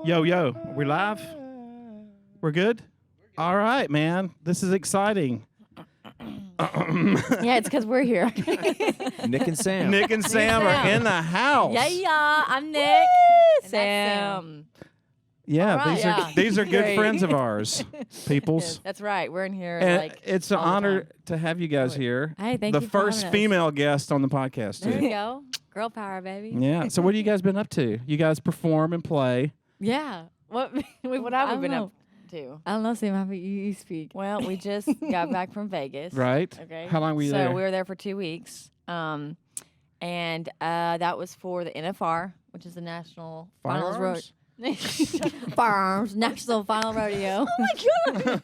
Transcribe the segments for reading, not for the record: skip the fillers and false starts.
Yo, yo, are we live? We're good? All right, man. This is exciting. Yeah, it's because we're here. Nick and Sam. Nick and Sam are in the house. Yeah, I'm Nick. And that's Sam. Yeah, All right. these are good Great. friends of ours, peoples. That's right. We're in here. And like it's an all the honor time. to have you guys here. Hey, thank the you for first having us. female guest on the podcast, There too. you go. Girl power, baby. Yeah. So what have you guys been up to? You guys perform and play. Yeah. What What I have we don't been know. up to? I don't know, Sam. How about you speak? Well, we just got back from Vegas. Right? Okay. How long were you so there? we were there for 2 weeks. And that was for the NFR, which is the National Finals Road. Firearms? Firearms National Final Rodeo. Oh my god!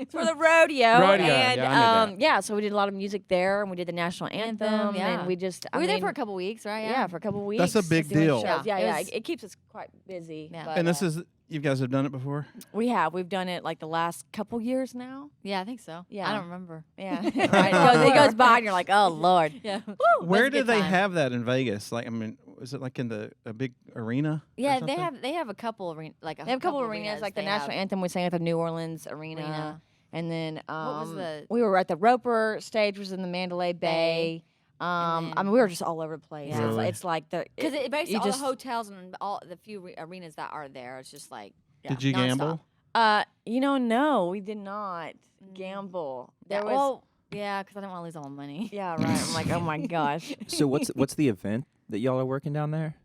It's for the rodeo. Rodeo, And yeah, I knew that. yeah, so we did a lot of music there, and we did the national anthem, yeah. and we just We were there for a couple weeks, right? yeah, for a couple weeks. That's a big just doing deal. shows. Yeah, It yeah. was- It keeps us quite busy. Yeah. but, And this is, you guys have done it before? we've done it like the last couple years now. Yeah, I think so. Yeah. I don't remember. Yeah, right. It goes by, and you're like, oh lord. Yeah. Where That's a do good they time. have that in Vegas? Like, I mean, is it like in a big arena? or Yeah, something? they have a couple arenas, like They have a couple arenas, like the they national have. anthem we sang at the New Orleans arena. Arena. And then was the- we were at the Roper stage, was in the Mandalay Bay. And I mean, we were just all over the place. Yeah. Really? It's like the Because it basically you all just- the hotels and all the few arenas that are there, it's just like Did you nonstop. gamble? no, we did not gamble. There was well, yeah, because I didn't want to lose all my money. yeah, right. I'm like, oh my gosh. So what's the event that y'all are working down there?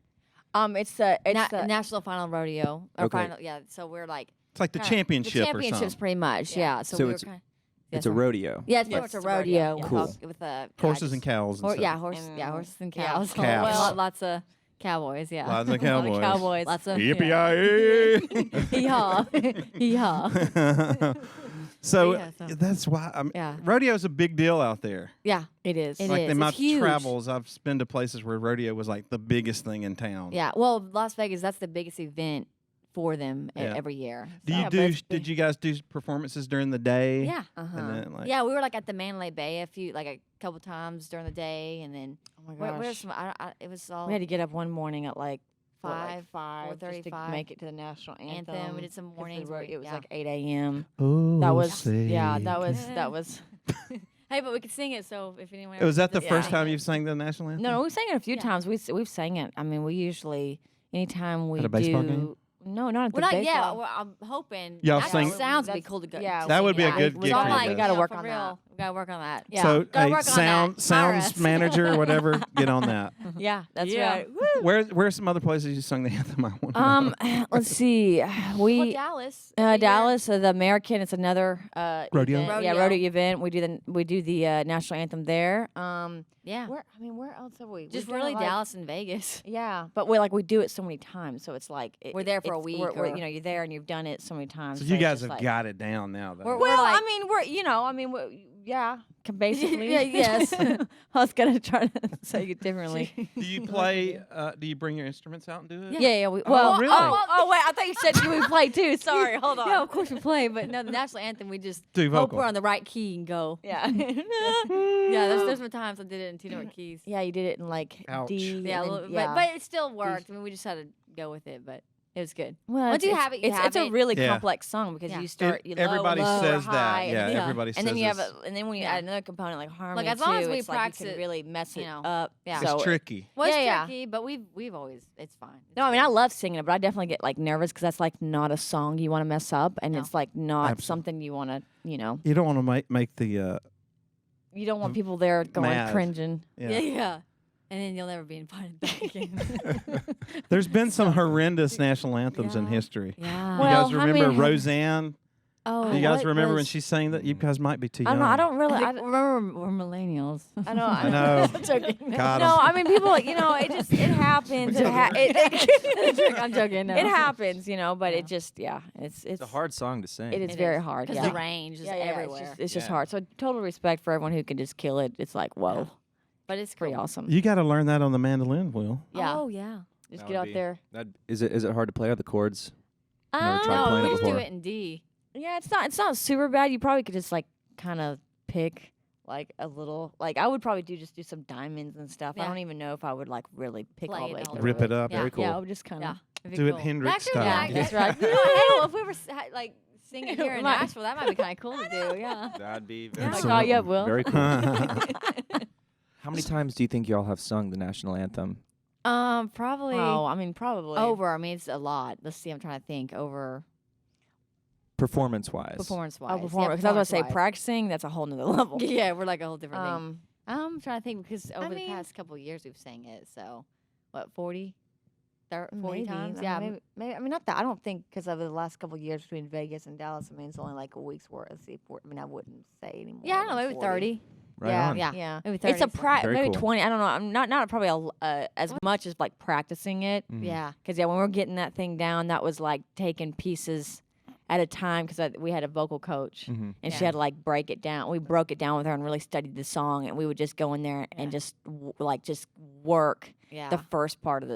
It's the National Final Rodeo. Or Okay. final, yeah. So we're like It's like the kinda- championship The or championships, something. pretty much. Yeah. Yeah. So, So we were it's- kind. It's a rodeo. Yeah, it's Yes, pretty much it's a a rodeo. rodeo. Cool. With Horses and cows and stuff. yeah, And- horses and yeah. cows. Calves. Well, lots of cowboys. Yeah. Lots of cowboys. Cowboys. Lots of Yippee-yi-yi. Hee-haw. Hee-haw. So Yeah, so- that's why Yeah. rodeo's a big deal out there. Yeah. It is. It Like is. the It's amount of huge. travels I've been to places where rodeo was like the biggest thing in town. Yeah. Well, Las Vegas, that's the biggest event for them Yeah. every year. Do So- you Yeah, do? but it's Did you guys do performances during the day? Yeah. Uh-huh. And then like Yeah, we were like at the Mandalay Bay a couple times during the day, and then Oh my where's gosh. some? It was all We had to get up one morning at like five. 5 just to 4:35. make it to the national anthem. Anthem. We did some 'cause the mornings. it was yeah. like 8 a.m. Oh, That was say yeah. That Yeah. was. Hey, but we could sing it. So if anyone. Was that the Yeah. first time you've sang the national anthem? No, we've sang it a few Yeah. times. We've sang it. I mean, we usually anytime we At a baseball do. game? No, not at the Well, not baseball. yet. Well, I'm hoping. Y'all that sing- sounds That's- be cool to go. yeah, to That sing, would be a yeah. good we gig gotta, for you we guys. gotta Yeah, work for on real. that. We gotta work on that. Yeah. So, Gotta hey, work on that. Hire sounds us. manager or whatever, get on that. Yeah, that's Yeah. right. Woo. Where's some other places you sung the anthem? I want to know. Let's see. Well, We Dallas. every year. Dallas, the American. It's another Rodeo? event. Yeah, Rodeo. rodeo event. We do the national anthem there. Yeah. Where else have we? Just We've done really it, like- Dallas and Vegas. Yeah, but we do it so many times, so it's like We're there for a it's- week we're, or- you're there and you've done it so many times. So so you it's guys just have like- got it down now, though. We're Well, like- I mean, yeah, basically. Yeah, yes. I was gonna try to say it differently. do you play? Do you bring your instruments out and do it? Yeah. We, Oh, well, really? wait, I thought you said you would play too. Sorry, hold on. Yeah, of course we play, but no, the national anthem we just Do hope vocal. we're on the right key and go. Yeah. Yeah, there's been times I did it in two different keys. Yeah, you did it in like Ouch. D. Yeah, and a then- little, yeah. but it still worked. I mean, we just had to go with it, but it was good. well, once you have it, you it's, have it's a it. really Yeah. complex song because Yeah. you start you low, Everybody low, says high, that. and Yeah, then, everybody says and then you have this. and then when you Yeah. add another component like harmony as long as too, we it's like practice you it, can really mess you it know. up. Yeah. It's So tricky. Well, it's Yeah, yeah. tricky, but we've always it's fine. no, I mean I love singing it, but I definitely get like nervous because that's like not a song you want to mess up, and No. it's like not Absolutely. something you want to, You don't want to make the. you don't want people there going Mad. cringing. Yeah. And then you'll never be invited back again. There's been some horrendous national anthems in Yeah. history. Yeah. You Well, guys I remember mean- Roseanne? Oh, Do you guys what remember when was- she sang that? You guys might be too I young. don't know. I don't really. I, remember we're millennials. I know. I know. I'm joking. Got 'em. No, I mean people. It happens. I'm joking. No. It happens, but Yeah. it just it's It's a hard song to sing. It is It very is. hard. Because Yeah. the range is Yeah, everywhere. It's just Yeah. hard. So total respect for everyone who can just kill it. It's like whoa, But it's pretty cool. awesome. You got to learn that on the mandolin, Will. Yeah, Oh yeah. just That get would out be- there. Is it hard to play out the chords? Never tried No, playing we it just do before. it in D. Yeah, it's not super bad. You probably could just like kind of pick like a little. Like I would probably do some diamonds and stuff. I Yeah. don't even know if I would like really pick Play all it the way all through Rip it up. Yeah. Very cool. Yeah, I would just kind of. Yeah. It'd be Do it cool. Hendrix Actually, style. yeah, That's yeah. right. You know, hey, if we were like singing here in Might- Nashville, that might be kind of cool to do. Yeah. That'd be very Like, cool. oh, yeah, Will. Very cool. How many times do you think y'all have sung the national anthem? Probably Oh, I mean, probably. over. I mean, it's a lot. Let's see. I'm trying to think over Performance-wise. performance-wise. Oh, performance. Because I was going to say performance-wise. practicing, that's a whole nother level. Yeah, we're like a whole different thing. Um, I'm trying to think because over the mean- past couple of years we've sang it. So, what 40 40 maybe. times? I Yeah. mean, maybe. I mean, not that. I don't think because of the last couple of years between Vegas and Dallas. I mean, it's only like a week's worth. I mean, I wouldn't say anymore. Yeah, I don't know, maybe 30. Right yeah, on. Yeah. yeah. Maybe 30. It's a Very maybe cool. 20. I don't know. I'm not probably as much as like practicing it. Mhm. Yeah. Because when we were getting that thing down, that was like taking pieces at a time. Because we had a vocal coach, Mhm. and she Yeah. had to like break it down. We broke it down with her and really studied the song, and we would just go in there and Yeah. just just work Yeah. the first part of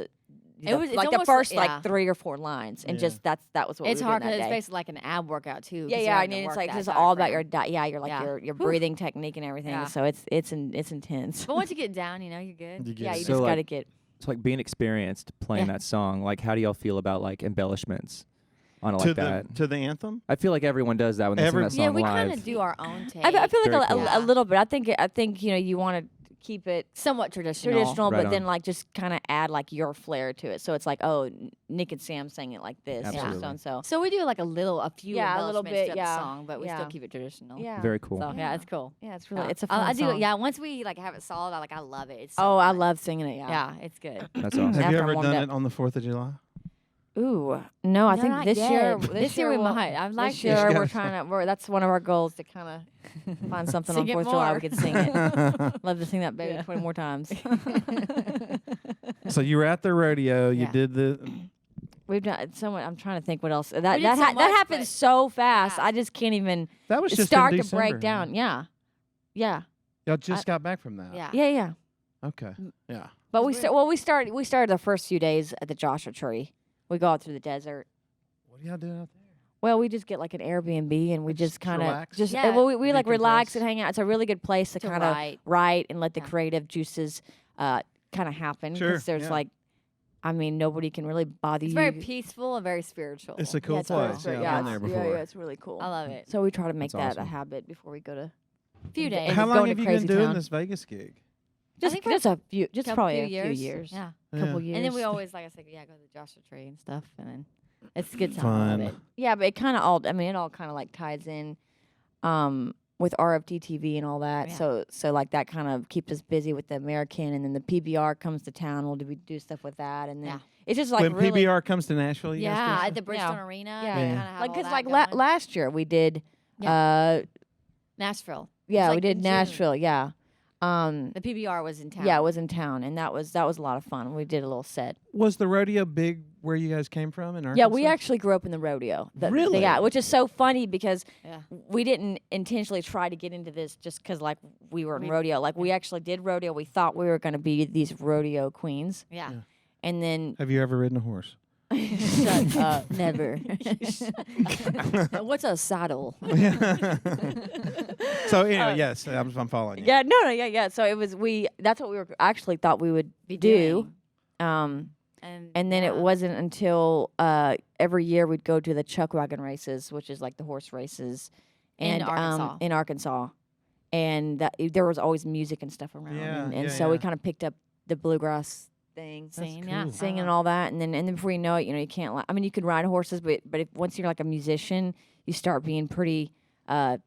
It's like the almost first yeah. like 3 or 4 lines, and Yeah. just that was what It's we were hard doing because that it's day. basically like an ab workout too. 'cause Yeah, you're yeah. I having to mean, it's work like that it's all about your diaphragm. your like Yeah. your Whew. breathing technique and everything. Yeah. So it's intense. But once you get down, you're good. You get Yeah, it. you So, just like, got to get. So like being experienced playing Yeah. that song, like how do y'all feel about like embellishments on it to like that? the anthem. I feel like everyone does that when they sing that song Yeah, we live. kind of do our own take. I feel like Very cool. a little bit. I think you want to keep it somewhat traditional. Right but then on. like just kind of add like your flair to it. So it's like, oh, Nick and Sam sang it like this, Absolutely. so and so. So we do like a few Yeah, a little embellishments bit, throughout yeah. the song, but we Yeah. still keep it traditional. Yeah, Very cool. So yeah, it's cool. yeah, it's really Yeah. it's a fun I do. song. Yeah, once we like have it solid, I love it. It's so Oh, I fun. love singing it. Yeah. Yeah, it's good. That's awesome. Have After you I'm ever warmed done up. it on the 4th of July? Ooh, no, I No, think not this yet. year. This year we we'll- might. I'd like this to. year You we're gotta- trying to. That's one of our goals to kind of find something on Sing it 4th of July more. we could sing it. Love to sing that baby 20 more times. So you were at the rodeo. You Yeah. did the. We've done so much. I'm trying to think what else. That did that so that much, happens but so fast. fast. I just can't even That was just start in to December. break down. Yeah, yeah, Y'all just got back from that. Yeah. yeah. Okay. Yeah. But we we're- started the first few days at the Joshua Tree. We go out through the desert. What are y'all doing out there? Well, we just get like an Airbnb and we Just just kind of relax? just Yeah. well, we like relax Decompress? and hang out. It's a really good place to To kind of write. write and let the Yeah. creative juices kind of happen. Sure, There's yeah. like, I mean, nobody can really bother It's you. very peaceful and very spiritual. It's a cool it's very place. spir- Yeah, I've been it's- there before. Yeah, it's really cool. I love it. So we try to make That's that a awesome. habit before we go to Few and- days. and How go long into have you been crazy doing town. this Vegas gig? Just think just a few, just Couple- probably few a few years. Yeah. Couple Yeah. years. And then we always, like I said, go to the Joshua Tree and stuff, and then it's a good time. Fun. I love it. Yeah, but it kind of all. I mean, it all kind of like ties in with RFD TV and all that. Yeah. So like that kind of keeps us busy with the American, and then the PBR comes to town. We do stuff with that, and then Yeah. it's just like when really PBR comes to Nashville, you guys do Yeah, stuff? at the Bridgestone Arena. Yeah. they Yeah. kinda have like all because that like going. last year we did. Nashville. Yeah, like we did in June. Nashville. Yeah. The PBR was in town. Yeah, it was in town, and that was a lot of fun. We did a little set. Was the rodeo big where you guys came from in Arkansas? Yeah, we actually grew up in the rodeo. Really? Yeah, which is so funny because Yeah. we didn't intentionally try to get into this just because like we were in We- rodeo. Like we actually did rodeo. We thought we were going to be these rodeo queens, Yeah. and then Have you ever ridden a horse? shut up, never. What's a saddle? So anyway, yes, I'm following you. Yeah, no, yeah. So it was That's what we were actually thought we would Be do. doing. And then yeah. it wasn't until every year we'd go to the chuck wagon races, which is like the horse races, In and Arkansas. in Arkansas, and there was always music and stuff around, Yeah, and yeah, so we yeah. kind of picked up the bluegrass thing, Scene, cool. yeah. singing and all that, and then before you know it, you can't. I mean, you can ride horses, but if once you're like a musician, you start being pretty, what's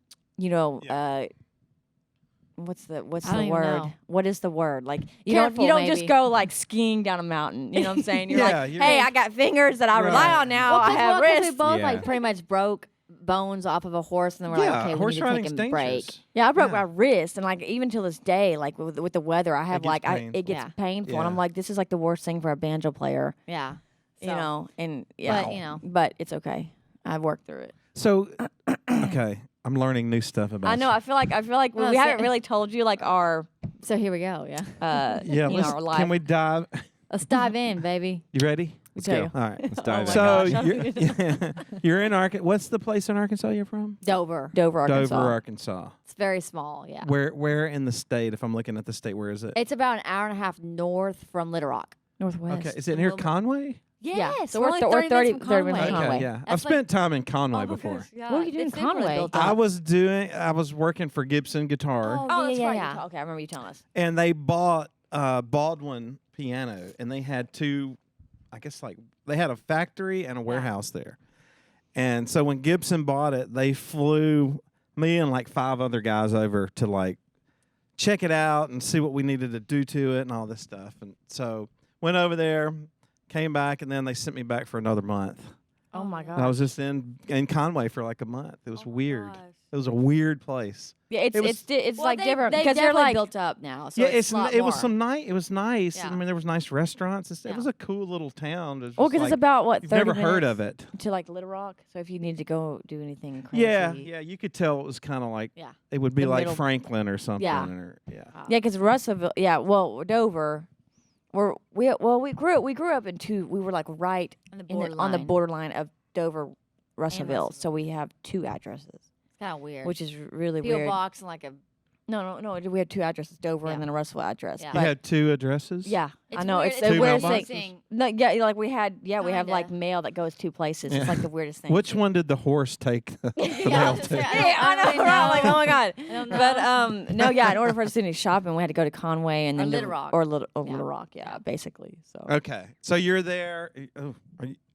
I the don't even word? know. What is the word? Like you Careful, don't just maybe. go like skiing down a mountain. You know what I'm saying? You're Yeah, like, you're- hey, I got fingers that I rely Right. on now. I 'cause- have 'cause wrists. we both Yeah. like pretty much broke bones off of a horse, and then we're Yeah, like, okay, we horse need to riding's take a break. dangerous. Yeah, I broke Yeah. my wrist, and like even till this day, like with the weather, I have gets like painful. it gets Yeah. painful, and I'm Yeah. like, this is like the worst thing for a banjo player, Yeah. you So- know. And yeah, But, you know. but it's okay. I've worked through it. So, okay, I'm learning new stuff about. I know. I feel like Well, we so- haven't really told you like our So here we go. Yeah. Yeah, you know, our life. can we dive? Let's dive in, baby. You ready? Let's Okay. go. All right. Let's dive my in. So gosh. you're in Arkansas. What's the place in Arkansas you're from? Dover. Dover, Arkansas. Dover, Arkansas. It's very small. Yeah. Where in the state? If I'm looking at the state, where is it? It's about an hour and a half north from Little Rock. Northwest. Okay, is it near little bit. Conway? Yes, so we're we're only 30 minutes from 30 minutes from Conway. Conway. Okay, yeah. I've That's spent time in Conway Oh my before. gosh, yeah. What were you doing in It's been really Conway? built I up. was working for Gibson Guitar, Oh, that's yeah, right. yeah. Okay, I remember you telling us. and they bought Baldwin piano, and they had two, I guess they had a factory and a warehouse there. And so when Gibson bought it, they flew me and like 5 other guys over to like check it out and see what we needed to do to it and all this stuff. And so went over there, came back, and then they sent me back for another month. Oh my god. And I was just in Conway for like a month. It was weird. It was a weird place. Yeah, it's It was- it's Well, like different they because they're definitely like built up now. So Yeah, it's a lot it was more. some nice. It was nice. Yeah. I mean, there was nice restaurants. It Yeah. was a cool little town. It was well, just because it's like, about what you've 30 never heard of minutes it. to like Little Rock. So if you need to go do anything crazy, Yeah, you could tell it was kind of like Yeah. it would be The like middle- Franklin or something. Yeah. Or, yeah. yeah, because Russellville, well Dover, we grew up in two. We were like right On the in borderline. on the borderline of Dover, Russellville. Russellville. So we have 2 addresses, It's kind of weird. which is really P.O. weird. box and like a. No. We had 2 addresses, Dover Yeah. and then a Russellville address. Yeah. You But had 2 addresses. yeah, I It's know weird. it's It's the Two weirdest mailboxes? thing. No, yeah, like we had we have like Kinda. mail that goes 2 places. Yeah. It's like the weirdest thing. Which one did the horse take the Yeah, mail I was to? gonna say, Yeah, I know, really right? Like, oh my god. I don't know. But no, yeah. In order for us to do any shopping, we had to go to Conway and Or then Little Rock. or Little Yeah. Little Rock. Yeah, basically. So Okay, so you're there. Oh,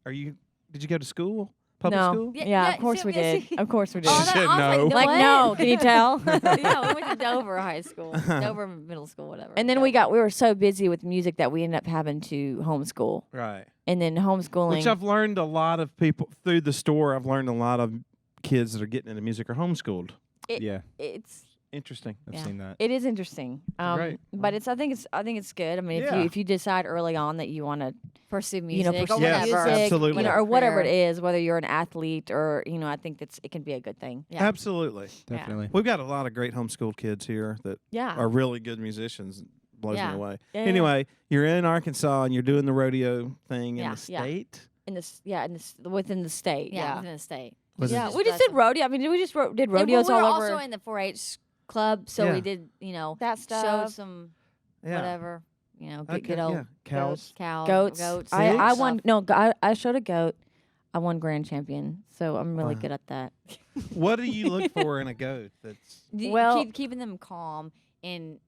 are you? Did you go to school? Public no, school? yeah, Yeah, of course see, we yeah, did. see. Of course we did. Oh, that, said I was no. like, Like, what? no, can you tell? Yeah, we went to Dover High School, Dover Middle School, whatever. And then we were so busy with music that we ended up having to homeschool. Right. And then homeschooling. Which I've learned a lot of people through the store. I've learned a lot of kids that are getting into music are homeschooled. Yeah, it's Interesting. I've Yeah. seen that. it is interesting. Great. But I think it's good. I mean, Yeah. if you decide early on that you want to pursue music, you know, or pursue Yes, whatever. music, absolutely. or whatever it Career. is, whether you're an athlete or I think it can be a good thing. Yeah. Absolutely. Definitely. We've got a lot of great homeschooled kids here that Yeah. are really good musicians. Blows Yeah. me away. Yeah. Anyway, you're in Arkansas and you're doing the rodeo thing in Yeah. the Yeah. state. within the state. Yeah, Yeah. within the state. Was Yeah, it- we just did rodeo. I mean, we just did rodeos we were all over also in the 4-H club, so Yeah. we did, that showed stuff. some Yeah. whatever, good, Okay, good old yeah. Cows. goats. Goats. See? I stuff. won. No, I showed a goat. I won grand champion, so I'm really Wow. good at that. What do you look for in a goat? That's Well- Keeping them calm and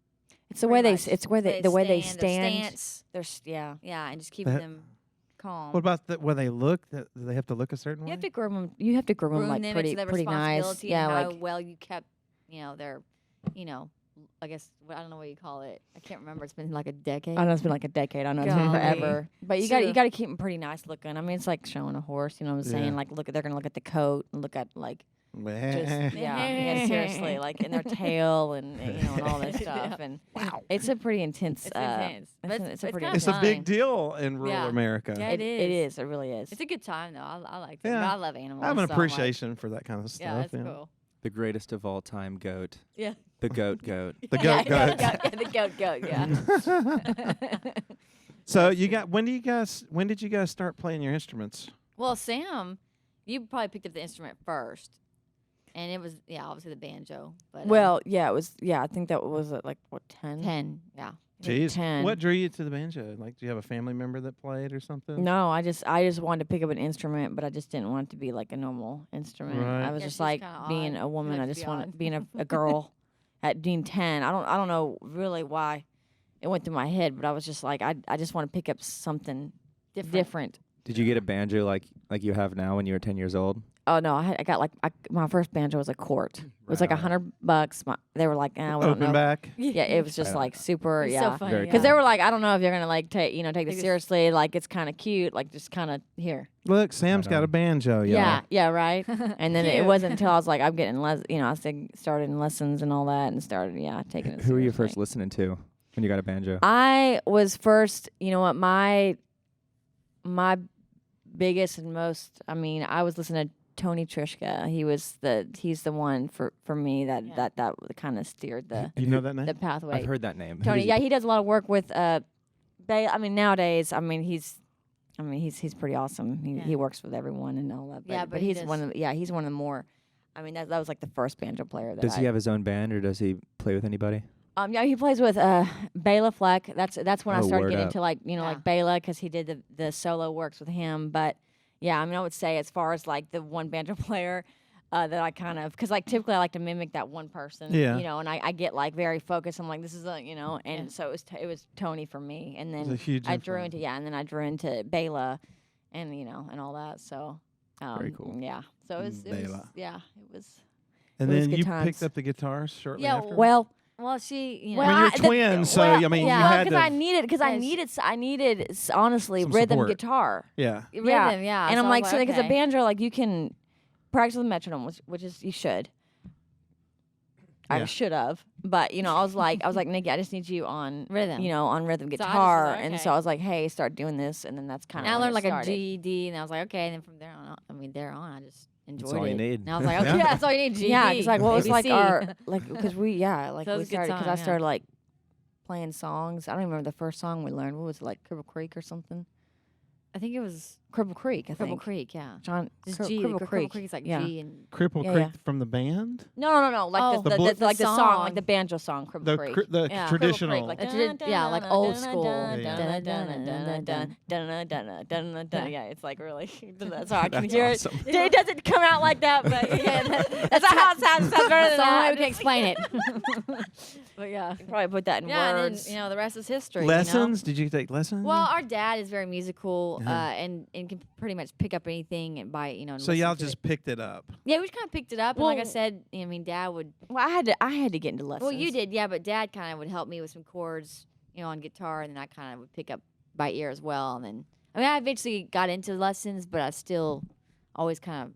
It's the way pretty much it's the way they their stand. stance, Yeah. yeah, and just keeping That- them calm. what about where they look? Do they have to look a certain way? You have to groom them. You have to groom them like them pretty into their pretty nice. responsibility Yeah, and how like well you kept, their, I guess I don't know what you call it. I can't remember. It's been like a decade. I know it's been like a decade. I know it's been Golly. forever. But you So- got to keep them pretty nice looking. I mean, it's like showing a horse. You know what I'm saying? Yeah. Like they're gonna look at the coat and look at like just yeah, seriously, like in their tail and and all this stuff. And Wow. it's a pretty intense. It's intense. it's But a- it's a it's pretty kinda It's a fun. big deal in rural Yeah. America. Yeah, It it is. It really is. It's a good time though. I like it. Yeah. But I love animals. I have an so I'm like, appreciation for that kind of stuff. yeah, that's cool. The greatest of all time goat. Yeah. The goat goat. The goat goat. the goat. Yeah. So when did you guys start playing your instruments? Well, Sam, you probably picked up the instrument first, and it was obviously the banjo. But Well, yeah, it was. Yeah, I think that was like what 10. 10, yeah. Jeez. 10. What drew you to the banjo? Like, do you have a family member that played or something? No, I just wanted to pick up an instrument, but I just didn't want it to be like a normal instrument. Right. I was Yeah, just she's like kinda being odd. a woman. You I like to just be wanted odd. being a girl at being 10. I don't know really why it went through my head, but I was just like I just want to pick up something different. Did you get a banjo like you have now when you were 10 years old? Oh no, I got like my first banjo was a quart. It was like Right. $100. They were like, we don't Open know. back. Yeah, it was just like super. It's Yeah. so funny. Very Because yeah. they were like, I don't know if you're gonna like take this Take this- seriously. Like it's kind of cute. Like just kind of here. Look, Sam's Right got on. a banjo, y'all. Yeah, right. And then it Cute. wasn't until I was like, I'm getting started in lessons and all that, and started taking it. Who were you seriously. first listening to when you got a banjo? I was first. You know what? My biggest and most. I mean, I was listening to Tony Trishka. He's the one for me that Yeah. that kind of steered the You know that name? the pathway. I've heard that name. Who Tony, does yeah, he- he does a lot of work with I mean nowadays, he's pretty awesome. He Yeah. works with everyone and all that. But, Yeah, but he he's does- one of he's one of the more. I mean that was like the first banjo player that Does he have his own band or does he play with anybody? Yeah, he plays with Bela Fleck. That's when I Oh, started word getting up. into like Yeah. like Bela because he did the solo works with him. But yeah, I mean, I would say as far as like the one banjo player that I kind of because like typically I like to mimic that one person. Yeah. You know, and I get like very focused. I'm like, this is and Yeah. so it was Tony for me, and It's a then huge I drew influence. into and then I drew into Bela, and and all that. So Very cool. Yeah. So it was Bela. it was. And It was then good you times. picked up the guitar shortly Yeah, after? Well. Well, she, you know, I mean, you're twins, so, I mean, you had because to- I needed honestly Some rhythm support. guitar. Yeah. rhythm, yeah. And so I'm I like, was so because a okay. banjo, like you can practice with a metronome, which is you should. Yeah. I should have, but I was like, Nikki, I just need you on Rhythm. on rhythm So I just was guitar, like, and okay. so I was like, hey, start doing this, and then that's kind And of I learned like started. a GED, and I was like, okay. And then from there on, I just enjoyed all it. you need. And I was like, okay, Yeah. that's all you need. GED. Yeah, because like what was like ABC. our because we So it we was a good started because I time, yeah. started like playing songs. I don't even remember the first song we learned. What was it, like Cripple Creek or something? I think it was Cripple Creek, I Cripple think. Creek, yeah. John Just Cri- G. Cripple Creek. Creek's like yeah. G and Cripple Yeah, Creek yeah. from the band? No. Like Oh. The blu- the song, song. like the banjo song, Cripple The Creek. the Yeah. Cripple traditional. Like yeah, like old school. Yeah, it's like really. That's how I can That's hear awesome. it. It doesn't come out like that, but yeah, that's how it sounds. It sounds better than So that. we can explain it. But yeah. You can probably put that in Yeah, words. and then the rest is history. Lessons? Did you take lessons? Well, our dad is very musical, Uh-huh. and can pretty much pick up anything and buy it, and so listen y'all to it. just picked it up. Yeah, we just kind of picked it up, and like I Well- said, I mean, Dad would. Well, I had to get into lessons. Well, you did, yeah, but Dad kind of would help me with some chords, on guitar, and then I kind of would pick up by ear as well. And then, I mean, I eventually got into lessons, but I still always kind of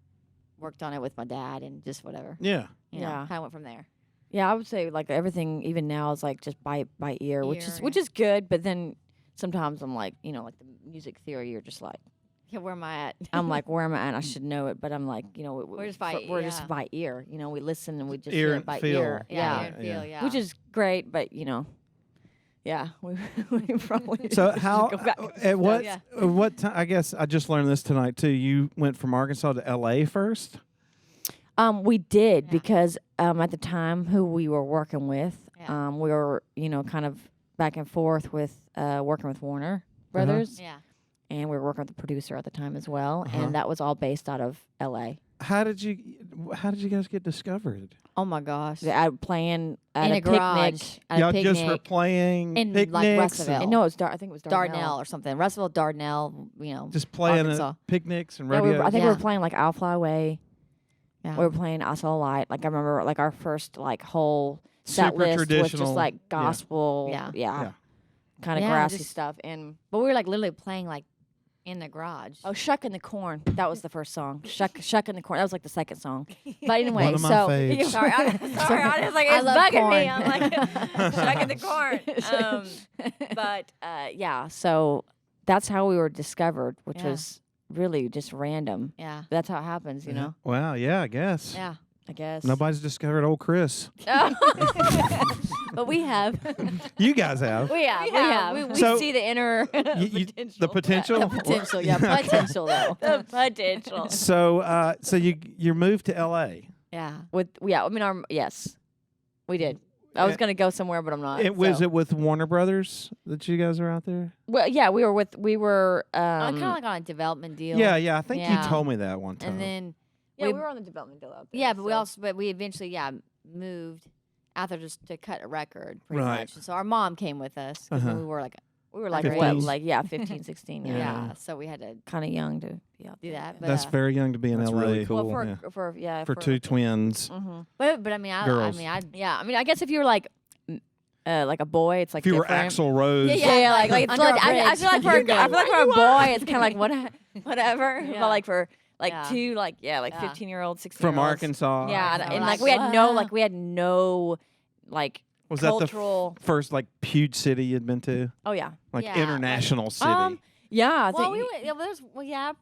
worked on it with my dad and just whatever. Yeah. Yeah. kind of went from there. Yeah, I would say like everything even now is like just by ear, which Ear, is good. But then sometimes I'm like, like the music theory, you're just like, Yeah, where am I at? I'm like, where am I at? I should know it, but I'm like, We're just by- we're just yeah. by ear. We listen and we just Ear hear and it by feel. ear. yeah, Yeah, ear and feel, yeah. which is great, but yeah, we probably So should how go back. at what Yeah. what time? I guess I just learned this tonight too. You went from Arkansas to L.A. first. We did Yeah. because at the time who we were working with, Yeah. we were kind of back and forth with working with Warner Brothers, yeah. and we were working with the producer at the time as well, Uh-huh. and that was all based out of L.A. How did you guys get discovered? Oh my gosh. Out playing at in a a picnic. garage, at Y'all a just were picnic, playing in, like, picnics Russellville. and No, it was I think it was Dardanelle or something. Russellville, Dardanelle, just playing Arkansas. at picnics and Yeah, rodeos. I think we were Yeah. playing like I'll Fly Away. Yeah. We were playing I Saw a Light. Like I remember, like our first like whole set Super list was traditional. just like gospel, Yeah. Yeah. kind of Yeah, grassy just- stuff. And But we were like literally playing like in the garage. oh, Shuck in the Corn, that was the first song. Shuck in the Corn, that was like the second song. But anyway, One of my so faves. sorry, I was like, I it's love bugging corn. me. I'm like Shuck in the Corn. But yeah, so that's how we were discovered, which Yeah. was really just random. Yeah. But that's how it happens, you know. Wow. Yeah. I guess. Yeah. I guess. Nobody's discovered old Chris. But we have. You guys have. We have. We So- see the inner You- potential. the potential. The potential. Yeah. Potential though. The potential. So so you moved to L.A. Yeah. I mean, yes, we did. I was Yeah. gonna go somewhere, but I'm not. It was so. it with Warner Brothers that you guys are out there? Well, yeah, we were. Kind of like on a development deal. Yeah. Yeah. I think Yeah. you told me that one time. And then. yeah, we- we were on the development deal out there. Yeah, but so. we eventually moved out there just to cut a record pretty Right. much. So our mom came with us 'cause Uh-huh. we were like like 15. what, like 15, 16. yeah. Yeah, So we had to kind of young to be out do there. that. But, That's very young to be in That's L.A. really cool. Well, Yeah. for For two twins. Mm-hmm. but I mean I Girls. mean I Yeah, I mean, I guess if you were like a boy, it's like If you were different. Axl Rose. Yeah, like like it's under like, a I feel like bridge. for I feel like for a boy, it's kind of like whatever. Yeah. But like for like Yeah. two Yeah. 15-year-old, 16 From Arkansas. Yeah, So and like, like we had what? no like Was that the cultural. first like huge city you'd been to? Oh yeah. Like Yeah, international city. Yeah, I well, think. we went,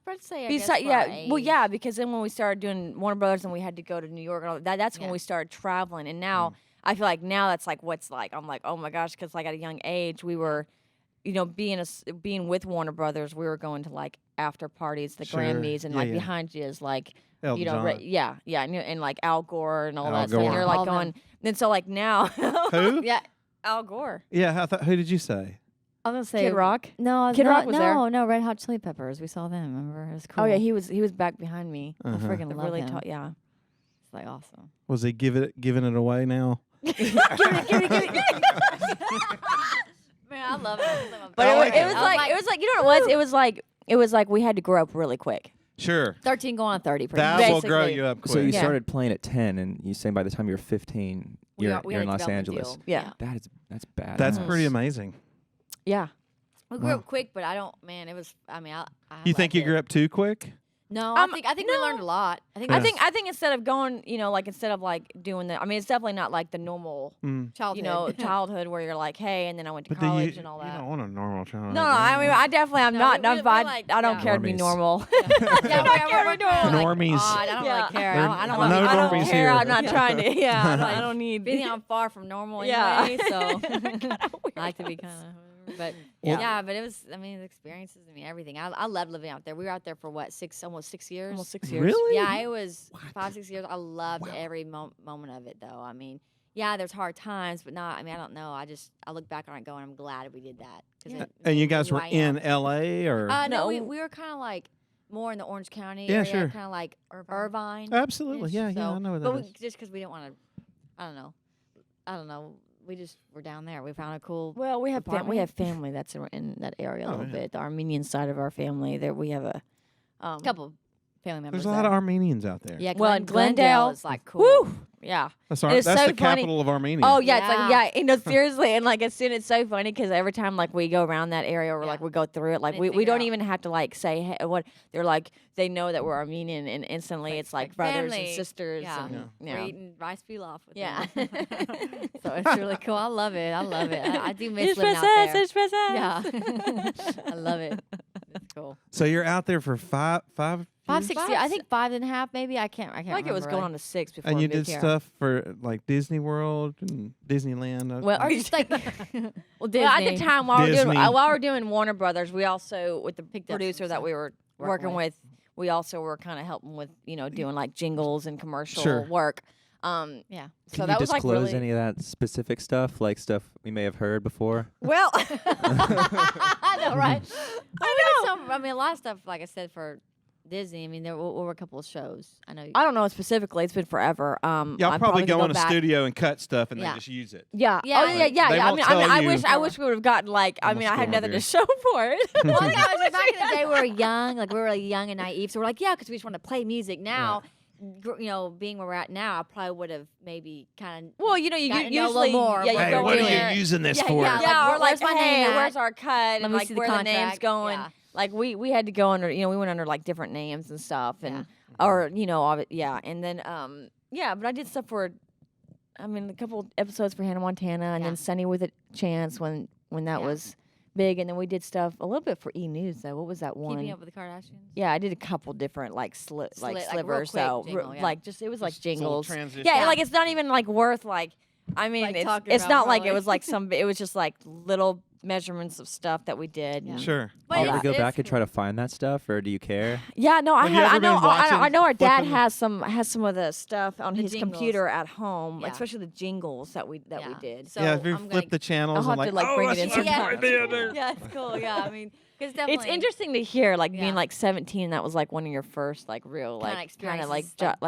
I'd say I guess Besides, for our yeah, well, age. yeah, because then when we started doing Warner Brothers and we had to go to New York and all that's when Yeah. we started traveling. And now I feel like now that's like what's like. I'm like, oh my gosh, because like at a young age we were, being with Warner Brothers, we were going to like after parties, the Sure. Grammys, and Yeah, like yeah. behind you is like Elton John. yeah, and like Al Gore and all Al that stuff. And Gore. you're All like of them. going. Then so like now, Who? Yeah. Al Gore. Yeah, I thought. Who did you say? I was gonna say Kid Rock. No, Kid Rock was there. No, Red Hot Chili Peppers. We saw them. Remember? It was cool. Oh yeah, he was back behind me. I Uh-huh. freaking The love really him. tall. Yeah. It's like awesome. Was he giving it away now? Man, I love it. But I it, like was, it. it was I was like like, it was like you know what it was. It was like we had to grow up really quick. Sure. 13 going on 30. Pretty That much. will grow Basically. you up quick. So you Yeah. started playing at 10, and you saying by the time you were 15, We you're, got- we you're had in a Los development Angeles. deal. Yeah. That's bad. That's Mhm. pretty amazing. Yeah. We grew Wow. up quick, but I don't. Man, it was. I mean, I You think loved you it. grew up too quick? No, Um, I think we no. learned a lot. I think Yeah. that's I think instead of going, like instead of like doing the, I mean, it's definitely not like the normal, Mm. childhood. childhood where you're like, hey, and then I went to But do college you, and all you that. don't want a normal child. No, I mean, I definitely, I'm No, not. we're like, I don't yeah. care to be Normies. normal. yeah, we're kinda like Normies. odd. I don't Yeah. really care. They're- I don't no want. normies I don't care. here. I'm not trying to. Yeah, I don't need. Being I'm far from normal Yeah. anyway, so Kinda I like to be kind of. But Well- yeah, but it was. I mean, the experiences. I mean, everything. I loved living out there. We were out there for what almost 6 years. Almost 6 years. Really? Yeah, it was 5-6 years. I loved every moment of it, though. I mean, yeah, there's hard times, but not. I mean, I don't know. I look back on it going, I'm glad we did that. 'Cause Yeah. it And you made guys who were I am. in L.A. or? No, No. we were kind of like more in the Orange County Yeah, area, sure. kind of like Irvine. Absolutely. Yeah, yeah. So- I know what But that is. just because we didn't want to, I don't know. We just were down there. We found a cool. Well, we have Apartment? family that's in that area a Oh, little yeah. bit. The Armenian side of our family. There we have a couple family members. There's a lot there. of Armenians out there. Yeah, Well, in Glendale Glendale- is like cool. Woo! Yeah. That's, It is that's so the funny. capital of Armenia. Oh yeah, it's like Yeah. yeah, seriously, and like as soon it's so funny because every time like we go around that area or Yeah. like we go through it, like They we figure don't out. even have to like say hey, what they're like. They know that we're Armenian, and instantly it's like brothers family. and sisters. Yeah. and, We're yeah. eating rice pilaf with Yeah. them. So it's really cool. I love it. I do miss living out there. Yeah. I love it. It's cool. So you're out there for five 5, years? 6 years. I think 5.5 maybe. I can't I feel like it was remember going really. on to 6 before And we you moved did here. stuff for like Disney World and Disneyland. Well, Or just like well, Disney. Well, at the time while Disney. while we're doing Warner Brothers, we also with the Picked up producer some that stuff we were working with, we also were kind of helping with doing like jingles and commercial Sure. work. Yeah. So Can that you was like disclose really any of that specific stuff, like stuff we may have heard before? well. I know, right? I know. I mean, a lot of stuff, like I said, for Disney. I mean, there were a couple of shows. I know. I don't know specifically. It's been forever. Y'all I probably could go in a back. studio and cut stuff and Yeah. they just use it. Yeah. Yeah. Oh yeah. Yeah. They yeah. won't I mean, tell you. I wish we would have gotten like. I Almost mean, I had go nothing here. to show for it. Well, no, it's just back in the day, we were young. Like we were like, young and naive. So we're like, yeah, because we just want to play music. Now, being where we're at now, I probably would have maybe kind of. Well, you Gotten to know a usually little more yeah, you about go what in are you there. using this Yeah, for? yeah. Yeah, Like, or like, where's my hey, name at? where's our cut? Let And me like see the where the name's contract. going. Yeah. Like we had to go under, we went under like different names and stuff, and or yeah, and then yeah, but I did stuff for, I mean, a couple episodes for Hannah Montana, and Yeah. then Sunny with a Chance when that Yeah. was big, and then we did stuff a little bit for E News though. What was that one? Keeping up with the Kardashians. Yeah, I did a couple different like Slit- like like, real slivers, quick so jingle, yeah. like just it was like Just a little jingles. transition. Yeah, Yeah. like it's not even like worth like. I mean, Like it's talking it's about not like it probably. was like some. It was just like little measurements of stuff that we did. Yeah. and- Sure. But Do you it's- ever go it's back and try cool. to find that stuff, or do you care? Yeah, no, I Have you have. I ever know. been I know our dad flipping- has some of the stuff on The his jingles. computer at home, Yeah. especially the jingles that we Yeah. did. So yeah, if you I'm flip gonna- the channels I'll and have to, like, like, oh, bring it that's in a nice sometime. idea there. Yeah, it's cool. Yeah, I mean, because It's interesting to hear, like Yeah. being like 17. That was like one of your first, like real, Kinda like kind of like experiences,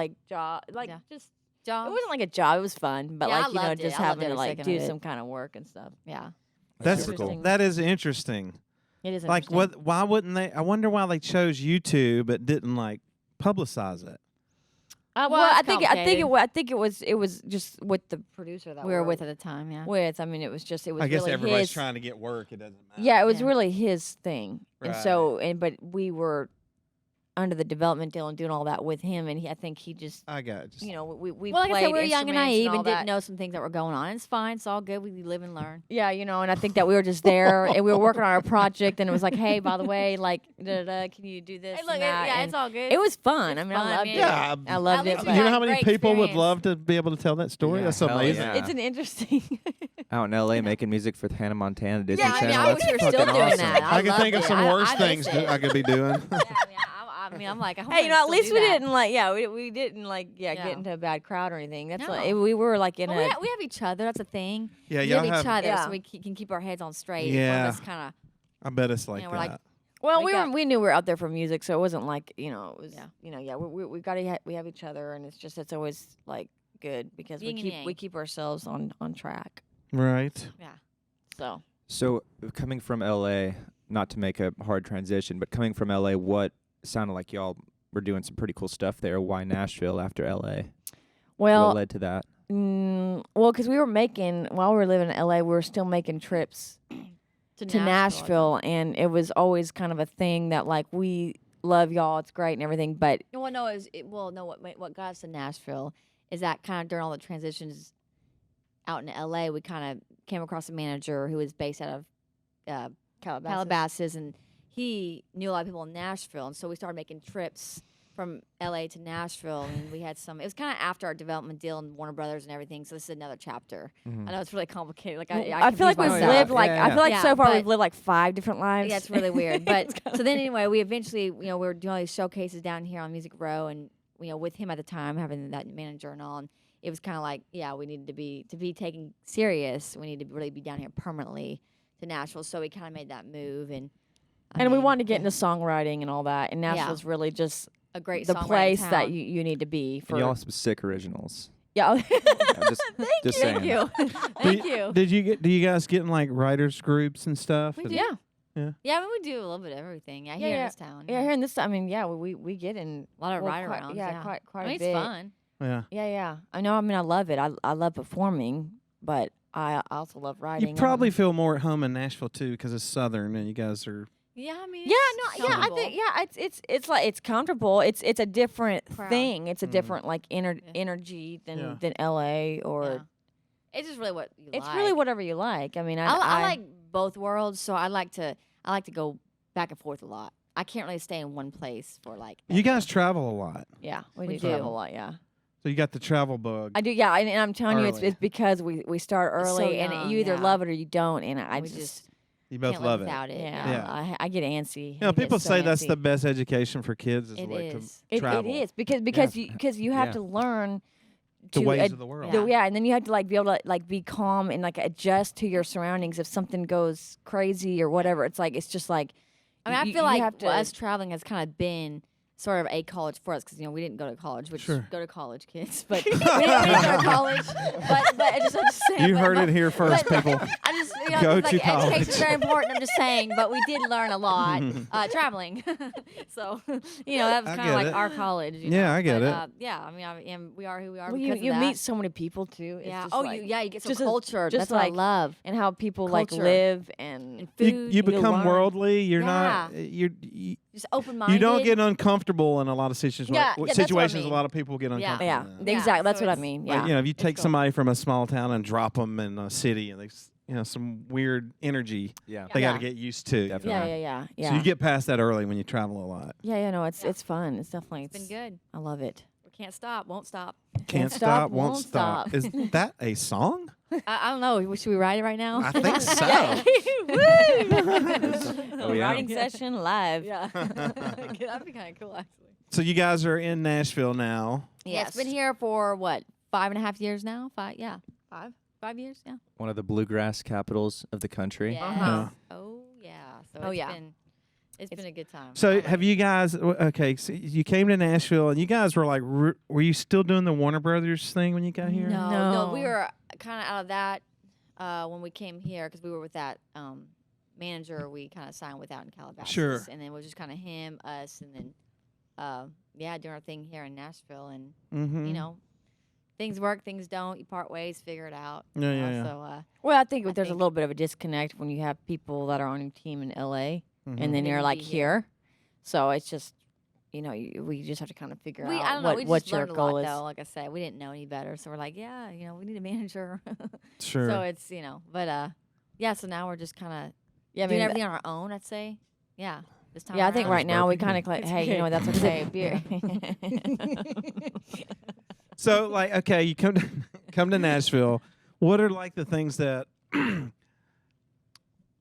like Yeah. just. Jobs. It wasn't like a job. It was fun, but Yeah, I like loved it. just I loved having to every like second do of it. some kind of work and stuff. Yeah, That's super cool. interesting. That is interesting. It is Like, interesting. why wouldn't they? I wonder why they chose YouTube but didn't like publicize it. Well, Well, it's I think it was just with the producer that we were with at the time. Yeah. with. I mean, it was I guess really everybody's his. trying to get work. It doesn't matter. Yeah, it was Yeah. really his thing, and Right. so but we were under the development deal and doing all that with him, and I think he just I got it. Just, we Well, like I played said, we were young and instruments naive all and didn't that. know some things that were going on. It's fine. It's all good. We live and learn. Yeah, and I think that we were just there and we were working on our project, and it was like, hey, by the way, like, can you do this? Hey, look, and that? yeah, and it's all good. it was fun. I It's mean, fun, I loved man. it. yeah. I loved At it. least but- You know how many Great people would experience. love to be able to tell that story? Yeah, That's hell amazing. yeah. It's an interesting. Out in L.A. making music for Hannah Montana, Disney Yeah, I mean, Channel. I that's wish we were fucking still doing awesome. that. I can loved think of it. some worse I things miss it. I could be doing. Yeah, I mean, mean, I'm like, I hope Hey, I you know, at still least do we that. didn't like, we didn't like, Yeah. get into a bad crowd or anything. That's No. like, we were like in Well, a. we have each other. That's a thing. Yeah, we y'all have each have. other, Yeah. so we can keep our heads on straight. Yeah. One of us kind of. I bet it's like know, we're that. like- Well, Wake up. we knew we were out there for music, so it wasn't like, you know, it was, Yeah. you know, yeah, we got to we have each other, and it's always like good because Yin and yang. we keep ourselves on track. Right. Yeah. So So coming from LA, not to make a hard transition, but coming from LA, what sounded like y'all were doing some pretty cool stuff there. Why Nashville after LA? well, What led to that? well, because we were making while we were living in LA, we were still making trips to Nashville, and it was always kind of a thing that like we love y'all, it's great and everything, but Well, no, what got us to Nashville is that kind of during all the transitions out in LA, we kind of came across a manager who was based out of Calabasas, and he knew a lot of people in Nashville, and so we started making trips from LA to Nashville, and we had some. It was kind of after our development deal and Warner Brothers and everything, so this is another chapter. Mhm. I know it's really complicated. Like I feel like we've confuse myself. lived like Yeah, I feel like yeah. so far Yeah, we've but- lived like 5 different lives. Yeah, it's really weird. But It's kinda- so then anyway, we eventually, we were doing all these showcases down here on Music Row, and with him at the time, having that manager and all, and it was kind of like, yeah, we needed to be taken serious. We need to really be down here permanently to Nashville. So we kind of made that move, and and we mean, wanted to get into songwriting and all that, and Yeah. Nashville's really just a great the songwriting place that town. you need to be And for. y'all have some sick originals. Yeah. I'm just saying. Thank you, thank you. Do you guys get in like writers groups and stuff? We And- do. Yeah. Yeah, I mean, we do a little bit of everything. Yeah, Yeah, here in yeah. this town. Yeah, here in this, I mean, yeah, we get in a lot of well, ride quite- arounds. Yeah, quite I a mean, bit. it's fun. Yeah. Yeah. I know. I mean, I love it. I love performing, but I also love writing. You probably feel more at home in Nashville too because it's southern and you guys are. Yeah, I mean, Yeah, it's no, yeah, I comfortable. think it's like it's comfortable. It's a different Crowd. thing. It's a Mhm. different like Yeah. energy than Yeah. than LA or Yeah. It's just really what you it's like. really whatever you like. I mean, I like both worlds, so I like to go back and forth a lot. I can't really stay in one place for like. You guys travel a lot, yeah, we We do travel do. a lot. Yeah, so you got the travel bug. I do. Yeah, and I'm telling you, Early. it's because we start It's so early, and young, you either yeah. love it or you don't. And I we just You both can't love live it. without it. yeah, Yeah. I get antsy. You know, I get people so say that's antsy. the best education for kids is It like is. to travel. It is because you have Yeah. to learn The to ways ad- of the world. Yeah. and then you have to like be able to like be calm and like adjust to your surroundings if something goes crazy or whatever. It's like it's just like I mean, I you- feel you like have to, us traveling has kind of been sort of a college for us because we didn't go to college, which Sure. go to college, kids, but we didn't go to college. But I'm just saying. You but- heard but- it here first, but- people. I just Go it's to like education is very important. I'm just saying, but we did learn a lot traveling. So that was I kind get of like it. our college. Yeah, I get But, it. yeah, I mean, and we are who we are well, because you of that. meet so many people too. It's Yeah. just Oh, like, you get some just as- culture. just That's what I like- love. and how people Culture. like live and And You, food. you become learn. worldly. You're not. Yeah. You just open minded. you don't get uncomfortable in a lot of situations. Yeah, yeah, that's what I situations, mean. a lot of people get Yeah. uncomfortable. yeah, in. Yeah, exactly. That's so what I it's- mean. Like, Yeah, if you take cool. somebody from a small town and drop them in a city, and they, some weird energy Yeah. they got to Yeah. get used to. Definitely. yeah. So you get past that early when you travel a lot. yeah. No, it's Yeah. it's fun. It's definitely It's been good. I love it. We can't stop. Won't stop. Can't stop, won't stop. Is that a song? I don't know. Should we write it right now? I think so. Oh, yeah. Writing session live. Yeah. That'd be kind of cool, actually. So you guys are in Nashville now. Yeah, it's been here for what, 5.5 years now? 5 years, yeah. One of the bluegrass capitals of the country. Yes. Uh-huh. Oh yeah. So Oh, it's yeah. been it's been a good time. I So like have it. you guys? Okay, so you came to Nashville, and you guys were like, were you still doing the Warner Brothers thing when you got here? No, we No. were kind of out of that when we came here because we were with that manager we kind of signed with out in Calabasas. Sure. And then it was just kind of him, us, and then doing our thing here in Nashville, and Mm-hmm. things work, things don't. You part ways, figure it out. Yeah, you know, yeah, yeah. So Well, I think I there's a think- little bit of a disconnect when you have people that are on your team in LA Mhm. and then Then you're you like be here. So it's just, we just have to kind of figure I out don't know. We what just your learned a goal lot, is. though. Like I said, we didn't know any better, so we're like, yeah, we need a manager. Sure. So it's but So now we're just kind of Yeah, I doing mean, everything on our own. I'd say, yeah. This time. yeah, I think around. right now we working. kind of like, It's hey, good. that's okay. Beer. So like, okay, you come to come to Nashville. What are like the things that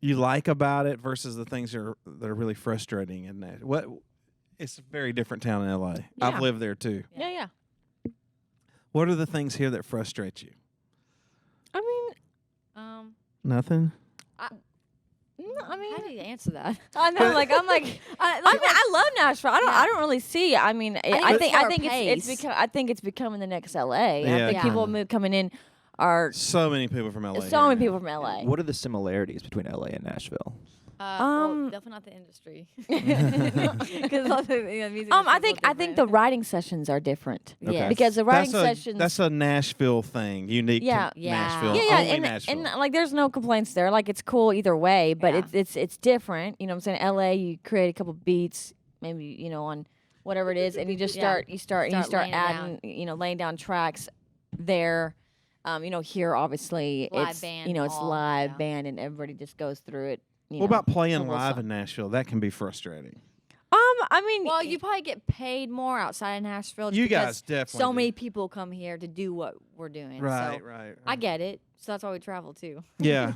you like about it versus the things that are really frustrating in that? What It's a very different town in LA. Yeah. I've lived there too. Yeah. What are the things here that frustrate you? I mean, Nothing. How do you answer that? I know, like I'm like, I love Nashville. I don't really see. I mean, I think it's becoming the next LA. I Yeah. think people coming in are So many people from LA. so many people from LA. What are the similarities between LA and Nashville? Well, definitely not the industry. Because music. I think the writing sessions are different. Okay. Yes. Because the writing That's sessions. That's a Nashville thing, unique Yeah. to Yeah. Nashville. yeah, Only and, Nashville. and like there's no complaints there. Like it's cool either way, but Yeah. it's different. You know what I'm saying? LA, you create a couple beats, maybe on whatever it is, and you just Yeah. start laying it adding, laying down tracks there. Here obviously Live it's band, it's all, live yeah. band and everybody just goes through it. What about playing a little live song. in Nashville? That can be frustrating. I mean, Well, you probably get paid more outside of Nashville. just You because guys definitely So do. many people come here to do what we're doing. Right, So right. I get it. So that's why we travel too. Yeah.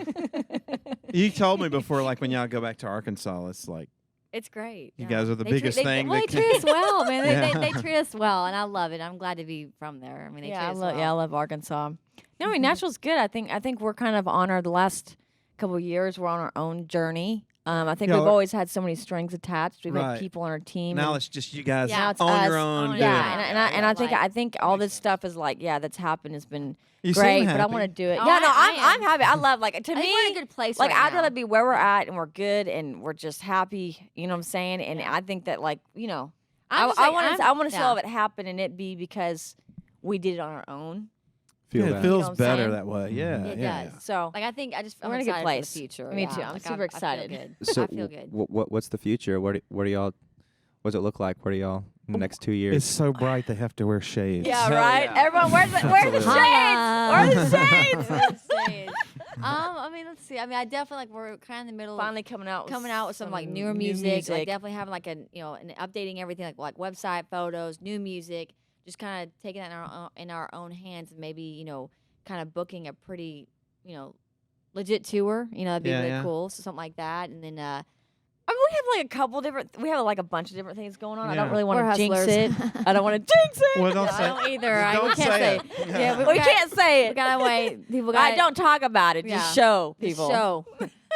You told me before, like when y'all go back to Arkansas, it's like It's great. you yeah. guys are the They treat- biggest they, thing. Well, that they treat us well, man. They, Yeah. they treat us well, and I love it. I'm glad to be from there. I mean, they treat I us love well. I love Arkansas. No, I mean Nashville's good. I think we're kind of on the last couple of years. We're on our own journey. I think Yeah, we've always had so many strings attached. We've Right. had people on our team. Now and- it's just you guys Yeah, it's on your us own. on doing your it. own. yeah, and I Like, think all this stuff is like that's happened has been You seem great, but I happy. want to do it. Oh, Yeah, no, I I'm happy. I love to I think me. we're in a good place. Like right I'd rather now. be where we're at and we're good and we're just happy. You know what I'm saying? And I think that I I'm just I like, want to I'm- see yeah. all of it happen and it be because we did it on our own. Feel Yeah, that. it You know feels what I'm better saying? that way. Yeah, It yeah. does. So Like I think I'm We're in a good excited place. for the future. Me yeah. too. I'm Like, super excited. I feel good. So I feel good. What's the future? What do y'all? What does it look like? What do y'all in the next 2 years? It's so bright they have to wear shades. yeah, Hell right. yeah. Everyone, where's the shades? Absolutely. Where are the shades? Stage. I mean, let's see. I mean, I definitely we're kind of in the middle. Finally coming out with some like newer new music. Like definitely having like and updating everything like website photos, new music. Just kind of taking that in our own hands and maybe kind of booking a pretty legit tour. That'd be Yeah, really yeah. cool. So something like that, and then I mean, we have a couple different. We have a bunch of different things going on. I Yeah. don't really want We're to jinx hustlers. it. I don't want to jinx it. Well, don't No, say. I don't either. Just We don't can't say say. it. Yeah, We can't say We it. gotta wait. People got. I don't talk about it. Yeah. Just show Just people. show.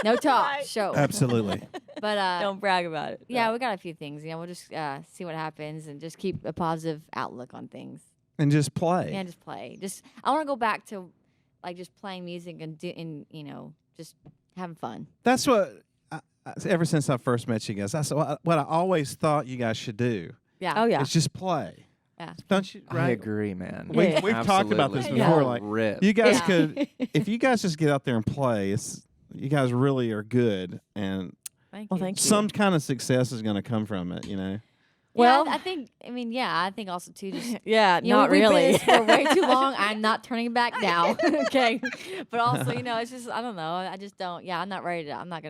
No talk. Right. Show. Absolutely. But Don't brag about it. yeah, we got a few things. We'll just see what happens and just keep a positive outlook on things. And just play. Yeah, just play. I want to go back to like just playing music and just having fun. That's what. Ever since I first met you guys, that's what I always thought you guys should do. Yeah. Oh yeah. Is just play. Yeah. Don't you? I Right. agree, man. We've talked about this Absolutely. before. Yeah. Like Rip. you guys Yeah. could, if you guys just get out there and play, you guys really are good, and Thank Well, you. thank you. some kind of success is going to come from it. Well, Well- I think. I mean, yeah. I think also too. Just Yeah. you know, Not we've been really. in this for way too long. I'm not turning it back now. Okay. But also, it's just I don't know. I just don't. Yeah, I'm not ready to. I'm not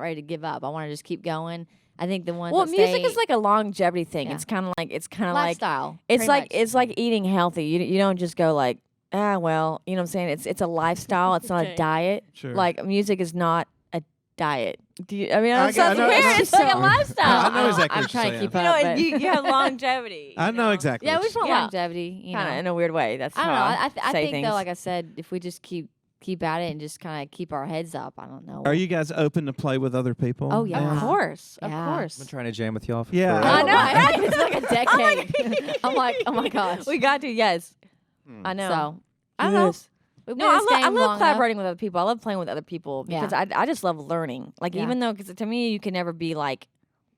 ready to give up. I want to just keep going. I think the ones. Well, that music stay, is like a longevity thing. Yeah. It's kind of like lifestyle. it's pretty like much. it's like eating healthy. You don't just go like well, you know what I'm saying? It's a lifestyle. It's not Okay. a diet. Sure. Like music is not a diet. Do you? I mean, I it sounds know- weird. I know- It's like a I lifestyle. know exactly I'm what you're trying to saying. keep You up. know, but- you have longevity. I you know exactly. yeah, what we just you're want Yeah. longevity. Kind of in a weird way. That's I don't know. how I say think things. though, like I said, if we just keep at it and just kind of keep our heads up, I don't know. Are you guys open to play with other people? Oh, yeah. Of course, Yeah. of I've course. been trying to jam with y'all. Yeah. For I know. right? It's like a decade. I'm like, oh my gosh. We got to. Yes, Hmm. I know. So I don't know. Yes. We've No, been I in this love game long enough. collaborating with other people. I love playing with other people Yeah. because I just love learning. Like Yeah. even though, because to me, you can never be like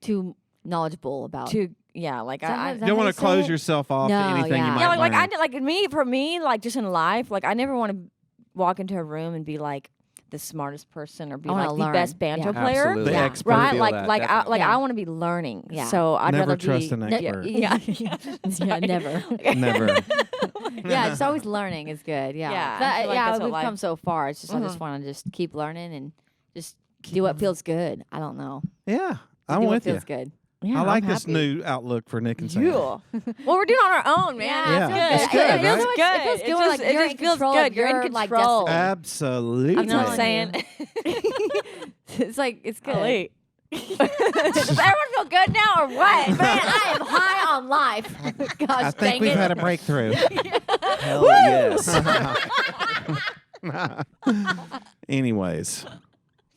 Too knowledgeable about. too. Yeah, like Is that I what- You don't how want you to say close it? yourself off No, to anything yeah. you might yeah, like learn. for me, like just in life, like I never want to walk into a room and be like the smartest person or be I wanna like the learn. best banjo Yeah. player. Absolutely. The Yeah. expert. Right, Feel like that, like definitely. Yeah. I want to be learning. Yeah. So I'd Never rather trust be an expert. Yeah, Yeah, Sorry. never. Never. Yeah, just always learning is good. Yeah, Yeah, I That- feel like yeah. that's what We've life- come so far. It's just I just want to just keep learning and just do what feels good. I don't know. Yeah, Do I'm what with you. feels good. Yeah, I like I'm this happy. new outlook for Nick and Sam. Yeah. Well, we're doing it on our own, man. Yeah, Yeah. It's It's good. good, It feels right? good. It feels good. It Like just, you're it in just feels control good. of You're in your, like, control. destiny. Absolutely. You know what I'm telling saying? It's like it's good. Golly. Does everyone feel good now or what? Man, I am high on life. Gosh, I think dang we've it. had a breakthrough. Hell yes. Anyways,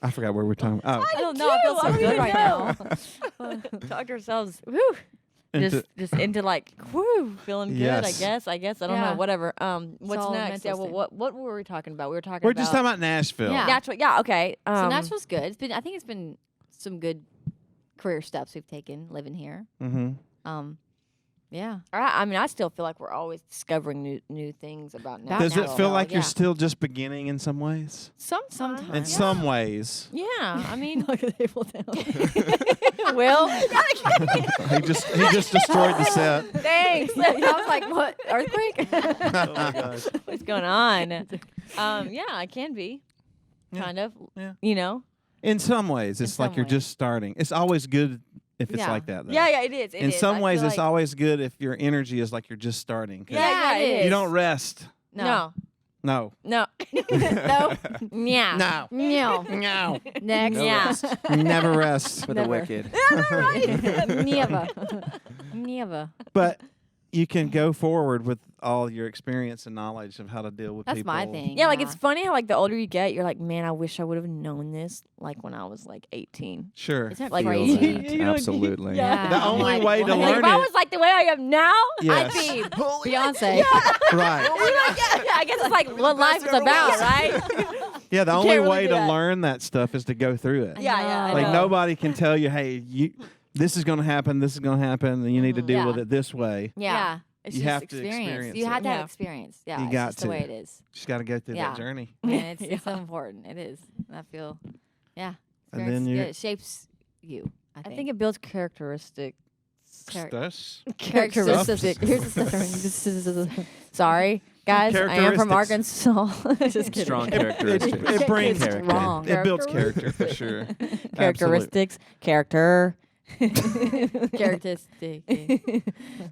I forgot where we're talking. Oh, I don't know. I feel so I don't good even right know. now. Talk ourselves. Whew. into- Just into like, whew, feeling good. Yes. I guess. I don't Yeah. know. Whatever. What's all next? Yeah. mental Well, state. what were we talking about? We were talking we're about just talking about Nashville. Yeah. natural. Yeah. Okay. So Nashville's good. I think it's been some good career steps we've taken living here. Mm-hmm. Yeah. I mean, I still feel like we're always discovering new things about About Does Nashville. it feel like yeah. you're still just beginning in some ways? Sometimes. In some ways. Yeah. I mean, Knock the table down. Will. he just destroyed the set. Thanks. I was like, what? Earthquake? Oh my gosh. What's going on? Yeah, I can be. Yeah. Kind of. Yeah. You know. In some ways, it's like some you're ways. just starting. It's always good if it's Yeah. like that. Though. Yeah. It is. In some ways, it's always good if your energy is like you're just starting. 'Cause Yeah, it is. You don't rest. No. No. No. No. Yeah. No. No. No. Next. No Yeah. rest Never rest. for the Never. wicked. Never. Never. But you can go forward with all your experience and knowledge of how to deal with That's people. my thing. Yeah, like it's funny how like the older you get, you're like, man, I wish I would have known this like when I was like 18. Sure. Isn't it Like, Feel crazy? that. You know, Absolutely. Yeah. The only Like, way to what? Like, learn if I it. was like the way I am now, Yes. I'd be Beyonce. Right. I guess it's like what life is about, right? Yeah, the You only can't really way do to that. learn that stuff is to go through it. Yeah, I Like know. nobody can tell you, hey, this is going to happen, this is going to happen, and you need to deal Yeah. with it this way. Yeah. It's You just have to experience You it. have to Yeah. have experience. Yeah. You it's got just to. the way it is. Just got to go through Yeah. that journey. And it's so important. It is. And I feel, yeah. And Experience then is you- good. It shapes you. I I think. think it builds characteristics. Stuss. Characteristic. Here's the Sorry, guys. I am from Characteristics. Arkansas. Just kidding. Strong It characteristics. brings Character. Wrong. It builds character for sure. Characteristics. Character. Characteristic.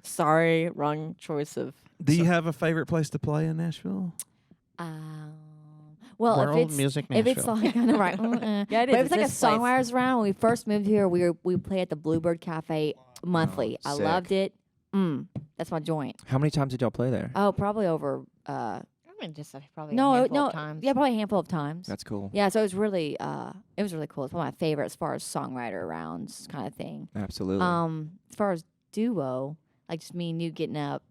Sorry, wrong choice of. Do you have a favorite place to play in Nashville? Well, World if it's Music if it's Nashville. like I know, right? Yeah, it But is. if it's like a this place. songwriters round, when we first moved here, we play at the Bluebird Cafe monthly. I sick. loved it. That's my joint. How many times did y'all play there? Oh, probably over. I mean, just probably No, a handful no, of times. yeah, probably a handful of times. That's cool. Yeah, so it was really cool. It's one of my favorite as far as songwriter rounds kind of thing. Absolutely. As far as duo, like just me and you getting up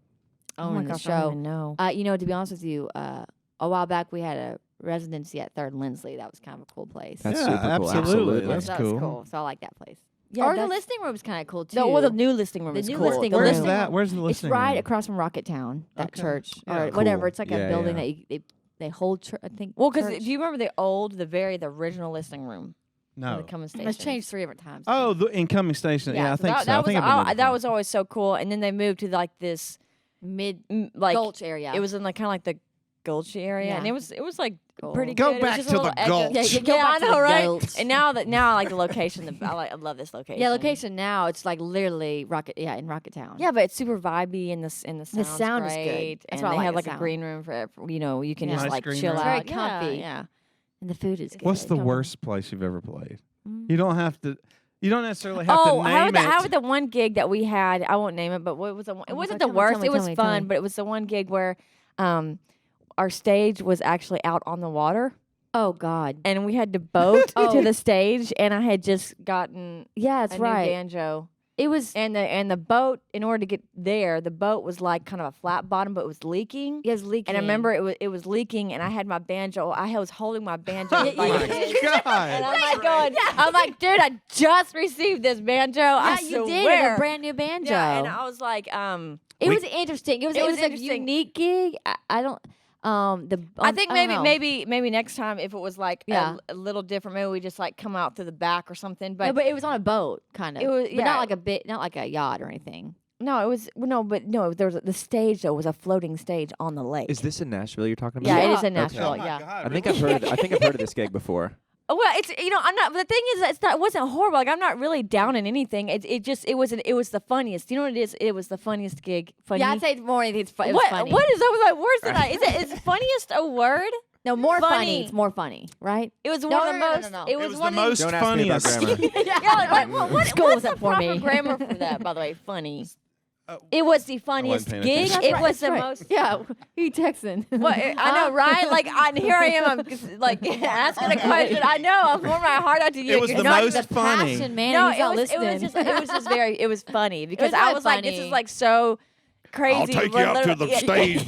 Oh my on the gosh, I don't show. even know. You know, to be honest with you, a while back we had a residency at Third Lindsley. That was kind of a cool place. That's Yeah, super cool. absolutely. Absolutely. That's that was cool. cool. So I like that place. Yeah, or the that's- listening room was kind of cool too. No, well, the new listing room The is new cool. listing- The Where's listening that? room. Where's the It's listening right room? across from Rocket Town, that Okay. church Yeah. or whatever. Cool. It's like Yeah, a building yeah. that they hold. I think. Well, because church. do you remember the original listing room? No. The Cummins Station. It's changed 3 different times. Oh, the incoming station. Yeah, I so think that, so. I That, think was, I've been there that before. was always so cool. And then they moved to like this mid like Gulch area. it was in like kind of like the Gulch area, and Yeah. it was like Cool. pretty Go good. It was back just to a little the echo. Gulch. Yeah, you go Yeah, back I to know, the right? Gulch. And now I like the location. I love this location. Yeah, location now it's like literally in Rocket Town. Yeah, but it's super vibey and the sound's sound is good. great. That's and why I they like have the like a sound. green room for you can Yeah. just Nice like green chill room. out. Very Yeah, comfy. Yeah. and the food is good. What's the Come on. worst place you've ever played? Mm. You don't have to. You don't necessarily have Oh, to how name about it. the one gig that we had? I won't name it, but what was the one? It Oh, wasn't tell the me, worst. tell me, It was tell me, tell fun, me. but it was the one gig where our stage was actually out on the water, Oh God. and we had to boat Oh. to the stage, and I had just gotten Yeah, that's a new right. banjo. It was. And the boat, in order to get there, the boat was like kind of a flat bottom, but it was leaking. It was leaking. And I remember it was leaking, and I had my banjo. I was holding my banjo Yeah, like My this. God. And I'm like going, I'm like, dude, I just received this banjo. Yeah, I you did swear. a brand new banjo. Yeah, and I was like, it was interesting. It was It was a interesting. unique gig. I don't. I think don't know. maybe next time if it was like Yeah. a little different, maybe we just like come out through the back or something. No, But but it was on a boat, kind of. It was- but yeah. not like a yacht or anything. no, it was there was the stage though was a floating stage on the lake. Is this in Nashville you're talking about? Yeah, Yeah. it is in Okay. Nashville. Oh my Yeah. God, I think really? I've heard of this gig before. Oh, well, it's I'm not. But the thing is, it wasn't horrible. Like I'm not really down in anything. It was the funniest. You know what it is? It was the funniest gig. Funny. Yeah, I'd say more. It's what funny. what is that? Was like worse than that? Is funniest a word? No, more funny. Funny. It's more funny, right? It was No, one of the no, no, most. no. It It was was one the of most Don't ask me about funniest. grammar. Yeah, like, what School what's wasn't the for proper me. grammar for that? By the way, funny. Oh. It was the funniest paying gig. attention. It Right, was that's the right. most. Yeah, who you texting? What, I know, right? Like, here I am. I'm just, like asking a question. I know. I'm pouring my heart out to you. It was You're the not most even- funny. Passion, man. No, he's not it was listening. just very. It was funny because was I really was like, this funny. is like so crazy. I'll take you We're out to literally- the stage,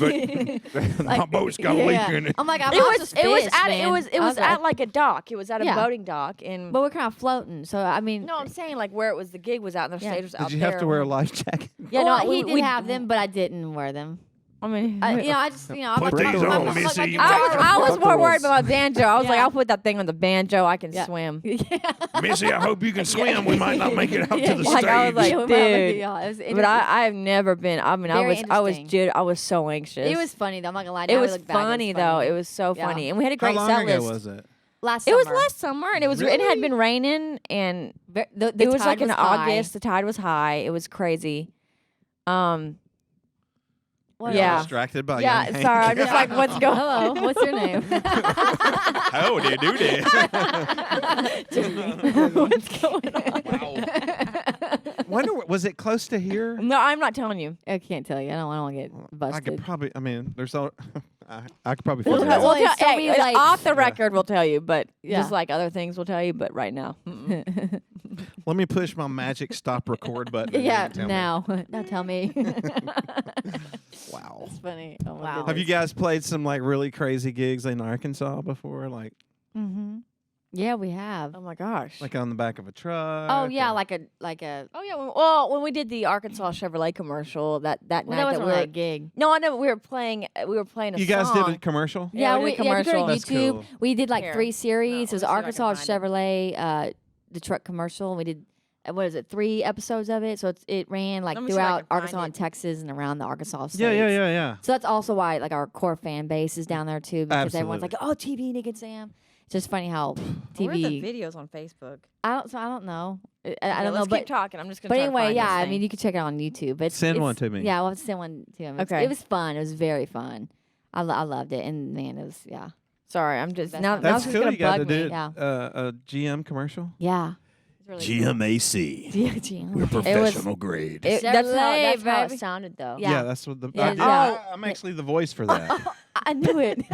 but my boat's got a leak in it. I'm like, I'm It not was. just It was fish, at. man. It was at like a dock. It was at a Yeah. boating dock, and But we're kind of floating, so I mean, no, I'm saying like where it was. The gig was out, and the Yeah. stage was out Did you there. have to wear a life jacket? Yeah, well, no, he did we have them, but I didn't wear them. I mean, I just, I'm Put like, these my- on, my- my Missy. guitar- I was more worried Buckles. about my banjo. I was like, Yeah. I'll put that thing on the banjo. I can Yeah. swim. Missy, I hope you can swim. We might not make it out to the Like, I was stage. like, Dude. dude. But I have never been. I mean, Very I was interesting. I was so anxious. it was funny though. I'm not gonna lie. It Now we was look back, funny though. It was so Yeah. funny, and we had a How great long set ago list. was it? last It was summer. last summer, and it was it had been raining, and The it was like tide in high. August. The tide was high. It was crazy. What Yeah. else? Distracted by Yeah, young Hank. sorry. I'm just like, what's going? Hello, what's your name? Howdy doody. What's going on? Wonder, was it close to here? No, I'm not telling you. I can't tell you. I don't want to get I busted. could probably. I mean, there's all. I could probably We'll figure it tell- out. we'll tell- hey, many, like- off the record, we'll tell you, but Yeah. just like other things, we'll tell you. But right now, Let me push my magic stop record button. and Yeah, you can tell me. now. Now tell me. Wow. It's funny. Oh my Wow. Have you guys played some like really crazy gigs in Arkansas before? Like Yeah, we have. oh my gosh. on the back of a truck? Oh yeah, or- like a. Oh yeah. When we did the Arkansas Chevrolet commercial that Well, night that that wasn't we really were a gig. no, I know we were playing a You guys song. did a commercial? Yeah, we we did a if you go to commercial. That's YouTube, cool. we did like Here. 3 series. Oh, It was let me see if I can Arkansas find Chevrolet, the truck commercial. And we did what is it? 3 episodes of it. So it ran like Let me see if I throughout can find Arkansas it. and Texas and around the Arkansas states. Yeah. So that's also why like our core fan base is down there too, because everyone's like, Absolutely. "Oh, TV, Nick and Sam." It's just funny how Where are the TV. videos on Facebook? I don't know. I Yeah, don't know, let's but keep talking. I'm just gonna. but try to anyway, find yeah. this I thing. mean, you can check it out on YouTube. But Send it's, one to me. Yeah, we'll have to send one to him. Okay. It was fun. It was very fun. I loved it, and man, it was Sorry, I'm just That's now. fine. Now That's this is cool. gonna You got to bug me. do Yeah. a GM commercial. yeah. GMAC. Yeah, We're professional grade. That's how Chevrolet, it baby. sounded though. Yeah. That's what the. Yeah, I'm actually the voice for that. I knew it.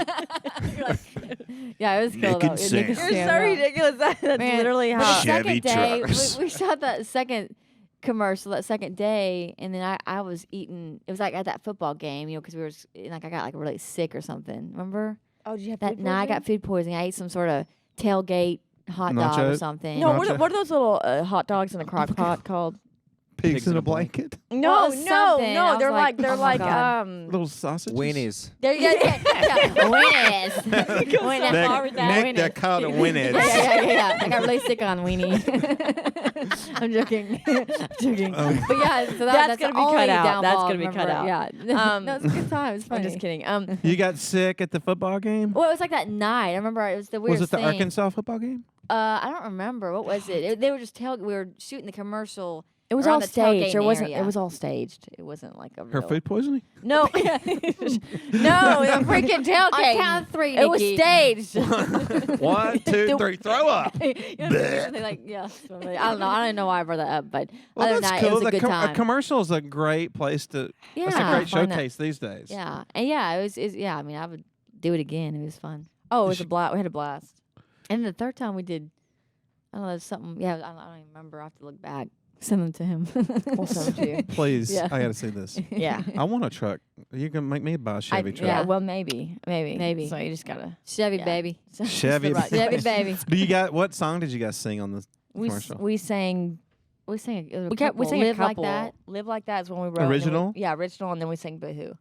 Yeah, it was cool Nick though. and Nick Sam. and You're Sam, so yeah. ridiculous. That's Man, literally But the how. Chevy second day, trucks. we shot the second commercial that second day, and then I was eating. It was like at that football game, because we were like I got like really sick or something. Remember Oh, did you have that food night? I poisoning? got food poisoning. I ate some sort of tailgate hot dog or Nacho? something. No, Nacho. what are those little hot dogs in the crock pot called? Pigs in a blanket. No, Well, something. I no, was they're like, they're oh my like God. Little sausages. Weenies. they're yeah. Winners. Nick, they're called a winhead. Yeah. I got really sick on weenie. I'm joking. I'm joking. But yeah, so that's gonna the be only cut out. downfall, That's gonna be cut remember? out. Yeah. No, it's a good time. It's funny. I'm just kidding. You got sick at the football game? Well, it was like that night. I remember it was the Was weirdest it the thing. Arkansas football game? I don't remember. What was it? They were just we were shooting the commercial. it was around all the staged. It tailgating wasn't. area. It was all staged. It wasn't like a Her real. food poisoning? No, no, the freaking tailgate. On count of 3, It was Nikki. staged. 1, 2, 3, throw up. They like, yeah. So, like, I don't know. I don't know why I brought that up, but Well, other than that's that, cool. it was a good A time. commercial is a great place to. Yeah. That's a great Find that. showcase these days. Yeah, and yeah, it was. Yeah, I mean, I would do it again. It was fun. Oh, it was a blast. We had a blast. And the third time we did, I don't know, something. Yeah, I don't even remember. I have to look back. Send them to him. We'll send them to you. Please, Yeah. I got to see this. Yeah. I want a truck. You can make me buy a Chevy truck. Yeah. Yeah. Well, maybe. Maybe. So you just gotta. Chevy Yeah. baby. Chevy. Right. Chevy baby. Do you got what song did you guys sing on the We commercial? we sang. We sang. A We couple. sang Live a couple. like that. Live like that is when we wrote. and then we- Original? yeah, original, and then we sang Boohoo.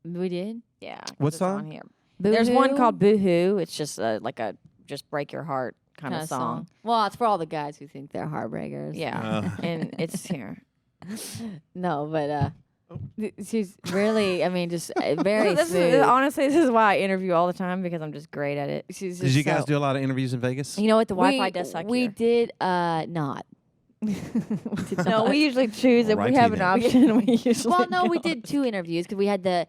We did. Yeah. 'cause What it's on song? here. There's one Boo-hoo called Boohoo. It's just like a just break your heart kind kinda of song. Well, it's for all the guys who think they're heartbreakers. Yeah. And it's here. No, but she's really. I mean, just very this smooth. is, honestly, this is why I interview all the time because I'm just great at it. She's Did just you guys so- do a lot of interviews in Vegas? You know what? The Wi-Fi we, does suck We here. did not. We did No, not. we usually choose if we Alrighty have an then. option. We usually Well, no, we don't. did 2 interviews because we had the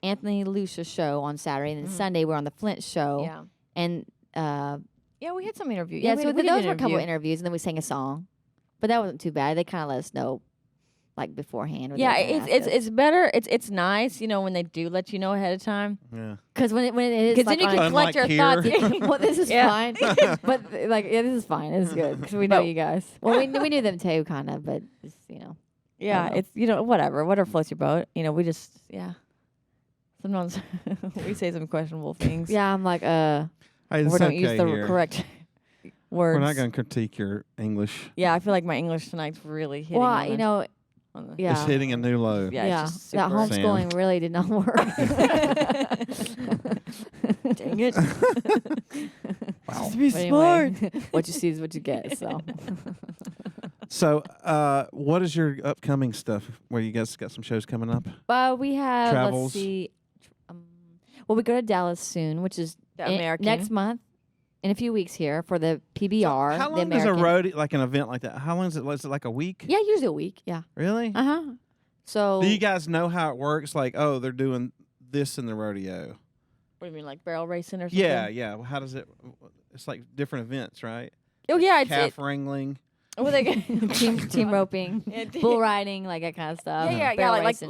Anthony Lucia's show on Saturday, and then Sunday we're on the Flint show. Yeah. And Yeah, we had some interviews. yeah, we so did those an were a couple interview. interviews, and then we sang a song. But that wasn't too bad. They kind of let us know, like beforehand. what they Yeah, were gonna it's ask us. it's better. It's nice, when they do let you know ahead of time. Yeah. Because when it is, Because like, then you can on collect your Unlike thoughts. here. well, this is Yeah. fine. But like, yeah, this is fine. This is good because we know But- you guys. Well, we knew them too, kind of, but just, Yeah, know. it's whatever floats your boat. We just Sometimes we say some questionable things. yeah, I'm like, Hey, it's we don't okay use the here. correct words. We're not going to critique your English. Yeah, I feel like my English tonight's really hitting. well, on you the- know, on the- yeah, It's hitting a new low. Yeah, yeah, it's just that super- homeschooling really did not work. Dang it. Wow. Just be But smart. anyway, what you see is what you get. So, So, what is your upcoming stuff? Where you guys got some shows coming up? we have Travels. let's see. Well, we go to Dallas soon, which is The American. next month. In a few weeks here for the PBR. How the long does a American. road like an event like that? How long is it? Is it like a week? Yeah, usually a week. Yeah. Really? Uh-huh. So Do you guys know how it works? Like, oh, they're doing this in the rodeo. What do you mean, like barrel racing or something? Yeah, yeah. Well, how does it? It's like different events, right? Oh yeah, Calf wrangling. What they team roping, Yeah, bull riding, like that kind of stuff. yeah, barrel like racing.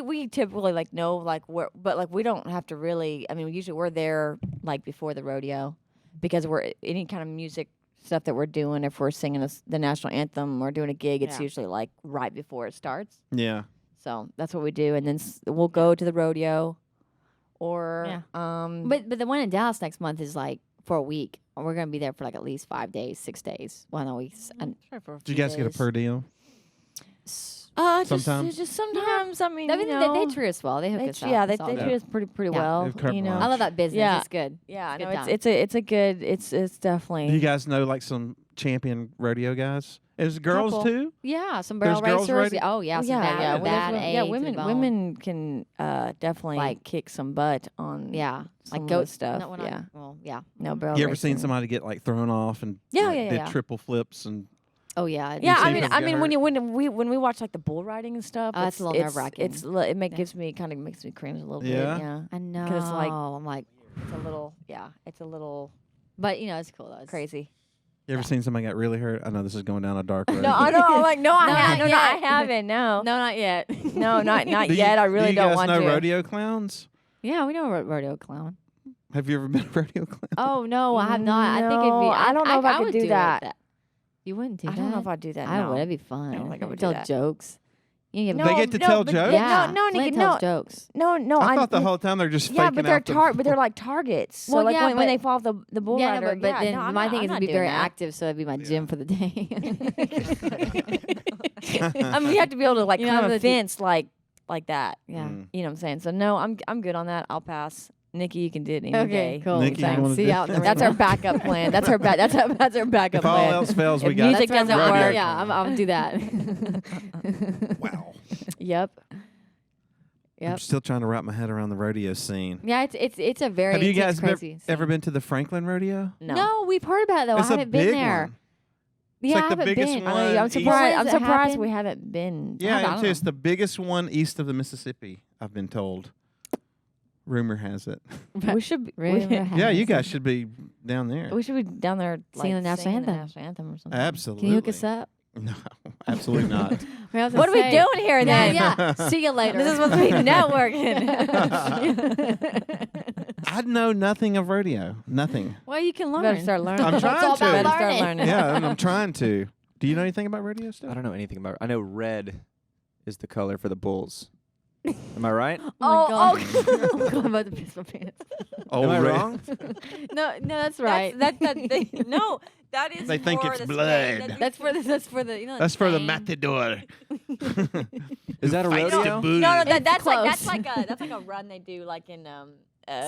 we typically like know like where, but like we don't have to really. I mean, usually we're there like before the rodeo because we're any kind of music stuff that we're doing. If we're singing the national anthem or doing a gig, it's Yeah. usually like right before it starts. Yeah. So that's what we do, and then we'll go to the rodeo, or Yeah. But the one in Dallas next month is like for a week. We're gonna be there for like at least 5 days, 6 days. Well, no, weeks. And Do you guys get a per diem? Sometimes? just sometimes. I mean, I mean, they treat us well. They hook us up. yeah, they It's all treat good. us pretty Yeah. well. They've covered You know, lunch. I love that business. Yeah. It's good. yeah, It's no, good it's a good. It's definitely. Do you guys know like some champion rodeo guys? Is it girls Couple. too? Yeah, some There's barrel girls racers. ready? Oh yeah, some yeah, bad, yeah, bad well, A yeah. to the Women bone. women can definitely Like- kick some butt on. Yeah, some like of goat the stuff. No, yeah, well, yeah. no barrel. You ever seen racing. somebody get like thrown off and Yeah, like, yeah, did yeah. triple flips and Oh yeah. it- Yeah, seen I mean, people get when hurt? when we watch like the bull riding and stuff, Oh, it's a little nerve-wracking. It Yeah. gives me cringe a little Yeah? bit. Yeah, I know. it's like- I'm like, it's a little. Yeah, it's a little but it's cool though. It's crazy. you ever seen somebody get really hurt? I know this is going down a dark road. No, I know. I'm like, no, I Not haven't. No, yet. I haven't. No, No, not yet. no, not Do you- yet. I really do you don't guys want know to. rodeo clowns? Yeah, we know a rodeo clown. Have you ever been a rodeo clown? Oh no, I have not. I think it'd be. No, I don't know if I could would do it. that. You wouldn't do I that. don't know if I'd do that. I no. would. It'd be fun. I don't think I would do tell that. jokes. You can They get to tell but- jokes? Yeah, No, Flint Nikki, tells no, jokes. no. I thought the whole time they're just Yeah, faking but they're out but they're like targets. So Well, like yeah, when but- they fall off the bull Yeah, rider. no, but yeah, then no, I'm my not- thing I'm is to not be doing very that. active, so it'd be my gym for the day. I mean, you have to be able to like You know, climb a the- fence like that. yeah. Mm. You know what I'm saying? So no, I'm good on that. I'll pass. Nikki, you can do it any Okay, day. cool. Nikki, you Thanks. wanna See do- you out in the That's our rain. backup plan. That's our that's our backup If all plan. else fails, we If got music That's doesn't what I'm- work. Yeah, I'll do that. Wow. Yep. I'm Yep. still trying to wrap my head around the rodeo scene. Yeah, it's a very Have you intense, guys crazy. ever been to the Franklin Rodeo? No, we've heard about it though. It's I a haven't been big there. one. Yeah, like I the haven't biggest been. one. I know, I'm East- surprised. When I'm does it surprised happen? we haven't been. Yeah, I don't I am too. know. It's the biggest one east of the Mississippi, I've been told. Rumor has it. We should. Be, Rumor has Yeah, you it. guys should be down there. we should be down there Singing the national singing the anthem. national anthem or something. Absolutely. Can you hook us up? No, absolutely not. What are we doing here then? Yeah. See you later. This is supposed to be networking. I know nothing of rodeo. Nothing. Well, you can learn. Better start learning. I'm It's all trying about to. Better start learning. learning. Yeah, and I'm trying to. Do you know anything about rodeo stuff? I don't know anything about. I know red is the color for the bulls. Am I right? Oh, Oh, my God. I'm about to piss my pants. Oh, Am I red. wrong? No, that's right. No, that is. They think for it's the blood. Spain. That's for the That's for the Spain. Matador. Is that a Fights the rodeo? bull. No, It's that's close. like a run they do like in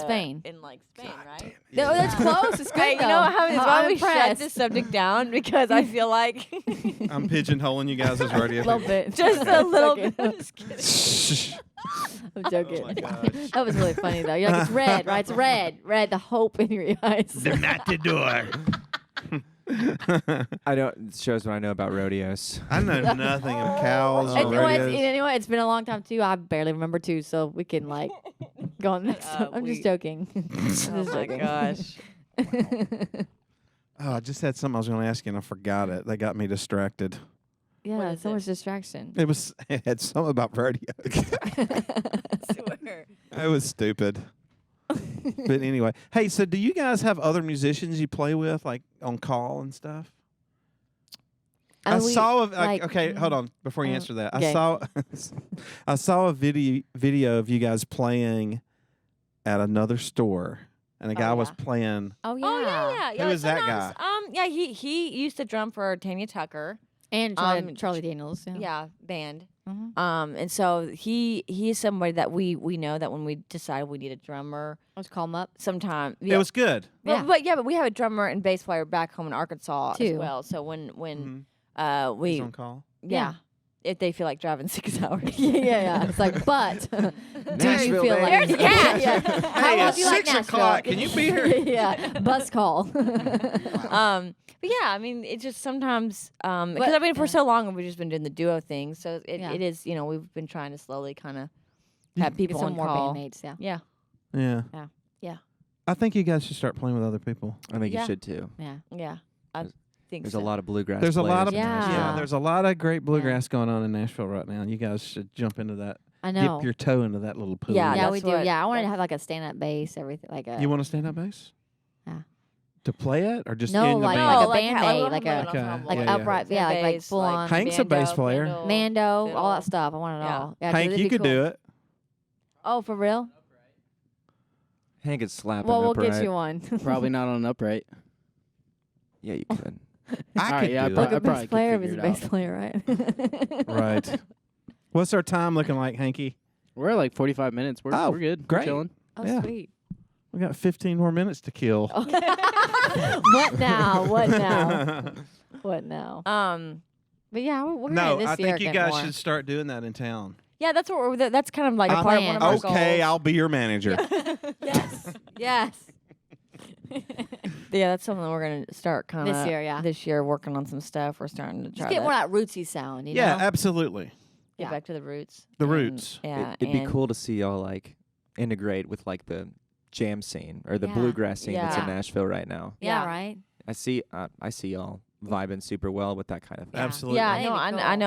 Spain. In like Spain, right? No, that's close. It's Hey, good. you know how though. it's why I'm we shut impressed. this subject down because I feel like I'm pigeonholing you guys as rodeo. A little bit. just a little Okay. bit. I'm just kidding. Shh. I'm joking. Oh my gosh. That was really funny though. You're like, it's red, right? It's red. Red, the hope in your eyes. The Matador. I don't. It shows what I know about rodeos. I know nothing of cows And or you know what, rodeos. you know what? It's been a long time too. I barely remember too, so we can like Going next. I'm just joking. Oh my gosh. Oh, I just had something I was going to ask you and I forgot it. They got me distracted. Yeah, is so it? much distraction. It had something about rodeo. Swear. It was stupid. But anyway, hey, so do you guys have other musicians you play with, like on call and stuff? I saw okay, hold on before you answer that. okay. I saw a video of you guys playing at another store, and a guy was playing. Oh yeah. Oh yeah, yeah. Who is that guy? Yeah, he used to drum for Tanya Tucker. And Charlie Daniels. Yeah, band. Mhm. And so he's somebody that we know that when we decide we need a drummer, Let's call him up. sometime. It was good. But we have a drummer and bass player back home in Arkansas as Too. well. So when He's we on call. yeah, if they feel like driving 6 hours. yeah. It's like, but do you Nashville, feel baby. like There's gas. How Hey, long it's do you like 6 Nashville? o'clock. Can you be here? yeah, bus call. But yeah, I mean, it's just sometimes because I mean, for so long we've just been doing the duo thing, so it is we've been trying to slowly kind of have Get people some on more call. bandmates. Yeah. Yeah, Yeah. yeah. I think you guys should start playing with other people. I think Yeah. you should too. Yeah. I think There's so. a lot of bluegrass. There's a lot of players in Nashville. Yeah. there's a lot of great bluegrass going on in Nashville right now. You guys should jump into that. I know. Dip your toe into that little pool. Yeah, yeah, that's we do. what- Yeah, I wanted to that's- have like a stand-up bass, everything like a. You want to stand up bass? Yeah. To play it or just No, in the like- band? like a No, band how- aid, like a- Okay. like Yeah, yeah. upright, yeah, like full on. Hank's a bass player. Mando, all fiddle. that stuff. I want it Yeah. all. Yeah, Hank, you could do it. Oh, for real? Hank is slapping Well, we'll upright. get you one. Probably not on an upright. Yeah, you could. I All right, could yeah, do Like that. a probably bass could player, if figure it's a it bass out. player, right? Right. What's our time looking like, Hanky? We're at like 45 minutes. Oh, We're good. great. We're chilling. Oh, Yeah. sweet. We got 15 more minutes to kill. What now? What now? What now? But yeah, we're No, gonna I this year think you get guys more. should start doing that in town. Yeah, that's what that's kind of like a I'm- part of one of our goals. Okay, I'll be your manager. Yes. Yes. Yeah, that's something that we're gonna start kind of This year, yeah. This year, working on some stuff. We're starting to try Just get to more of that rootsy sound, you Yeah, know? absolutely. get Yeah. back to the roots. The And, roots. Yeah, It'd be and- cool to see y'all like integrate with like the jam scene or the Yeah. bluegrass scene that's in Yeah. Nashville right now. Yeah, Yeah. right? I see y'all vibing super well with that kind of thing. Yeah. Absolutely. Yeah, That'd no, be I cool.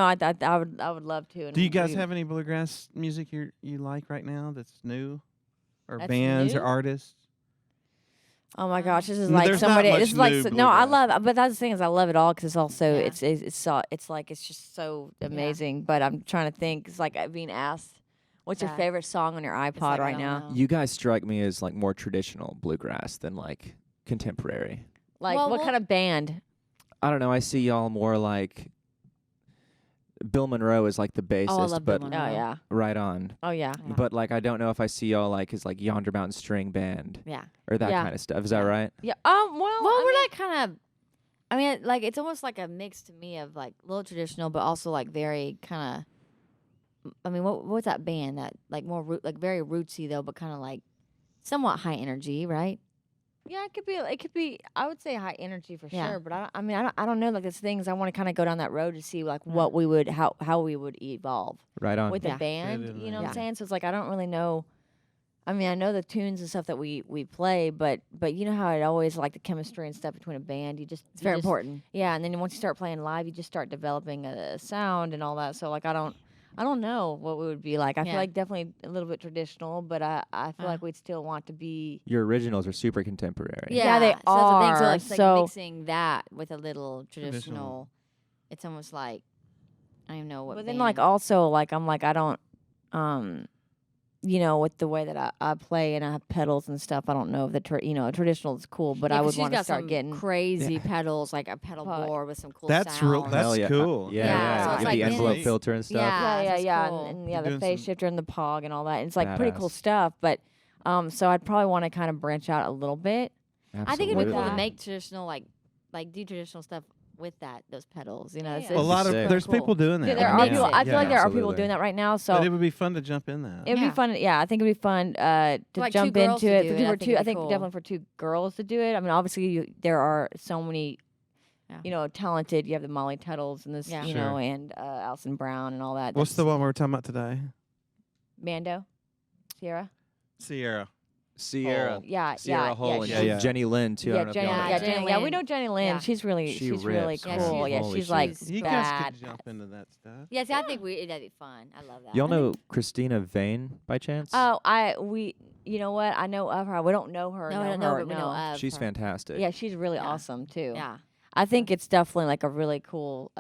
know. I would love to. And Do you guys we- have any bluegrass music you like right now that's new? Or That's bands new? or artists? Oh my gosh, this is No, like there's not somebody. much This is like new no, I bluegrass. love. But that's the thing is, I love it all because it's also Yeah. it's like it's just so amazing. But I'm trying to think. It's like being asked, "What's your Yeah. favorite song on your iPod like, I right don't now?" know. You guys strike me as like more traditional bluegrass than like contemporary. Like Well, what we'll- kind of band? I don't know. I see y'all more like Bill Monroe is like the bassist, Oh, I love Bill but Monroe. Oh yeah. right on. Oh yeah. Yeah. But like I don't know if I see y'all like as like Yonder Mountain String Band Yeah. or that Yeah. kind of stuff. Is that Yeah. right? Yeah. Well, I we're mean- like kind of. I mean, like it's almost like a mix to me of like a little traditional, but also like very kind of. I mean, what's that band that like more like very rootsy though, but kind of like somewhat high energy, right? Yeah, it could be. It could be. I would say high energy for Yeah. sure. But I don't know. Like there's things I want to kind of go down that road to see like what we would how we would evolve Right on. with Yeah. the band. Fit in You know there. what Yeah. I'm saying? So it's like I don't really know. I mean, I know the tunes and stuff that we play, but you know how it always like the chemistry and stuff between a band. It's It's very important. Yeah, and then once you start playing live, you just start developing a sound and all that. So like I don't know what we would be like. I feel Yeah. like definitely a little bit traditional, but I feel Uh. like we'd still want to be. Your originals are super contemporary. Yeah, they so that's the thing. So are, like, it's like so- mixing that with a little Traditional. traditional. It's almost like I don't even know what. But then band. like also like I'm like I don't you know, with the way that I play and I have pedals and stuff, I don't know if traditional is cool, but Yeah, I 'cause would she's want to got start some getting crazy pedals, like a pedal But- board with some cool. That's real. sounds. That's Hell yeah. cool. Yeah, Yeah, yeah. so it's Get like the envelope this- filter and stuff. Yeah, yeah, it's yeah, cool. and You're the doing phase some- shifter and the pog and all that. And it's like pretty cool Badass. stuff, but so I'd probably want to kind of branch out a little bit. I think it'd be cool to Absolutely. make traditional, like do traditional stuff with those pedals. You know, Yeah, it's, yeah. A lot of Sick. there's Cool. people doing that. Yeah, there right are now. people. I feel like there are people absolutely. doing that right now. So But it would be fun to jump in that. it would Yeah. be fun. Yeah, I think it'd be fun to like two jump girls into to it. do For it, two, I or think two, it'd I be think cool. definitely for two girls to do it. I mean, obviously there are so many, Yeah. talented. You have the Molly Tuttles and this, Yeah. you Sure. know, and Alison Brown and all that. What's the one we were talking about today? Mando, Sierra? Sierra. Sierra. Hole. Yeah, Sierra yeah, Hole. yeah, and yeah. Jenny Lynn too. I Yeah, don't know if Jenny, y'all know yeah, that. Jenny, yeah, we know Jenny Lynn. Yeah. She's really, She she's really rips, man. cool. Yeah, Holy she's like shit. You guys bad. could jump into that stuff. Yeah, see, I think that'd be fun. I love that. Y'all know Christina Vane by chance? Oh, you know what? I know of her. We don't know her. No, I know don't know, her, but we know of She's her. fantastic. Yeah, she's really Yeah. awesome too. Yeah. I think it's definitely like a really cool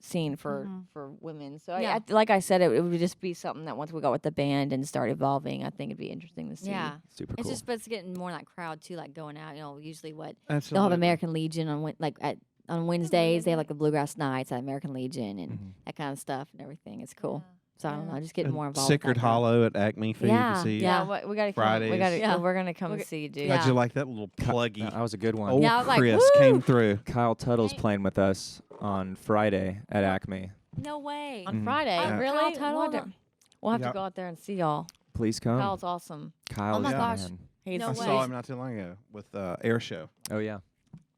scene for Mhm. women. So Yeah. like I said, it would just be something that once we got with the band and start evolving, I think it'd be interesting to see. Yeah. Super It's cool. just supposed to get more in that crowd too, like going out. You know, usually what Absolutely. they'll have American Legion on on Wednesdays. They have like the bluegrass nights at American Legion and Mhm. that kind of stuff and everything. It's cool. So I don't know, just get And more involved. Sacred with that crowd. Hollow at Acme for you Yeah, to see. yeah. we gotta come. We Fridays. gotta. Yeah. We're gonna come and see you, dude. How'd Yeah. you like that little pluggy? That was a good one. Old Yeah, I was like, Chris woo! came through. Kyle Tuttle's playing with us on Friday at Acme. No way. On Mhm. Friday, Yeah. really? Kyle Tuttle? We'll have Yep. to go out there and see y'all. Please come. Kyle's awesome. Kyle's my the gosh. man. He's No I way. saw him not too long ago with Air Show. Oh yeah.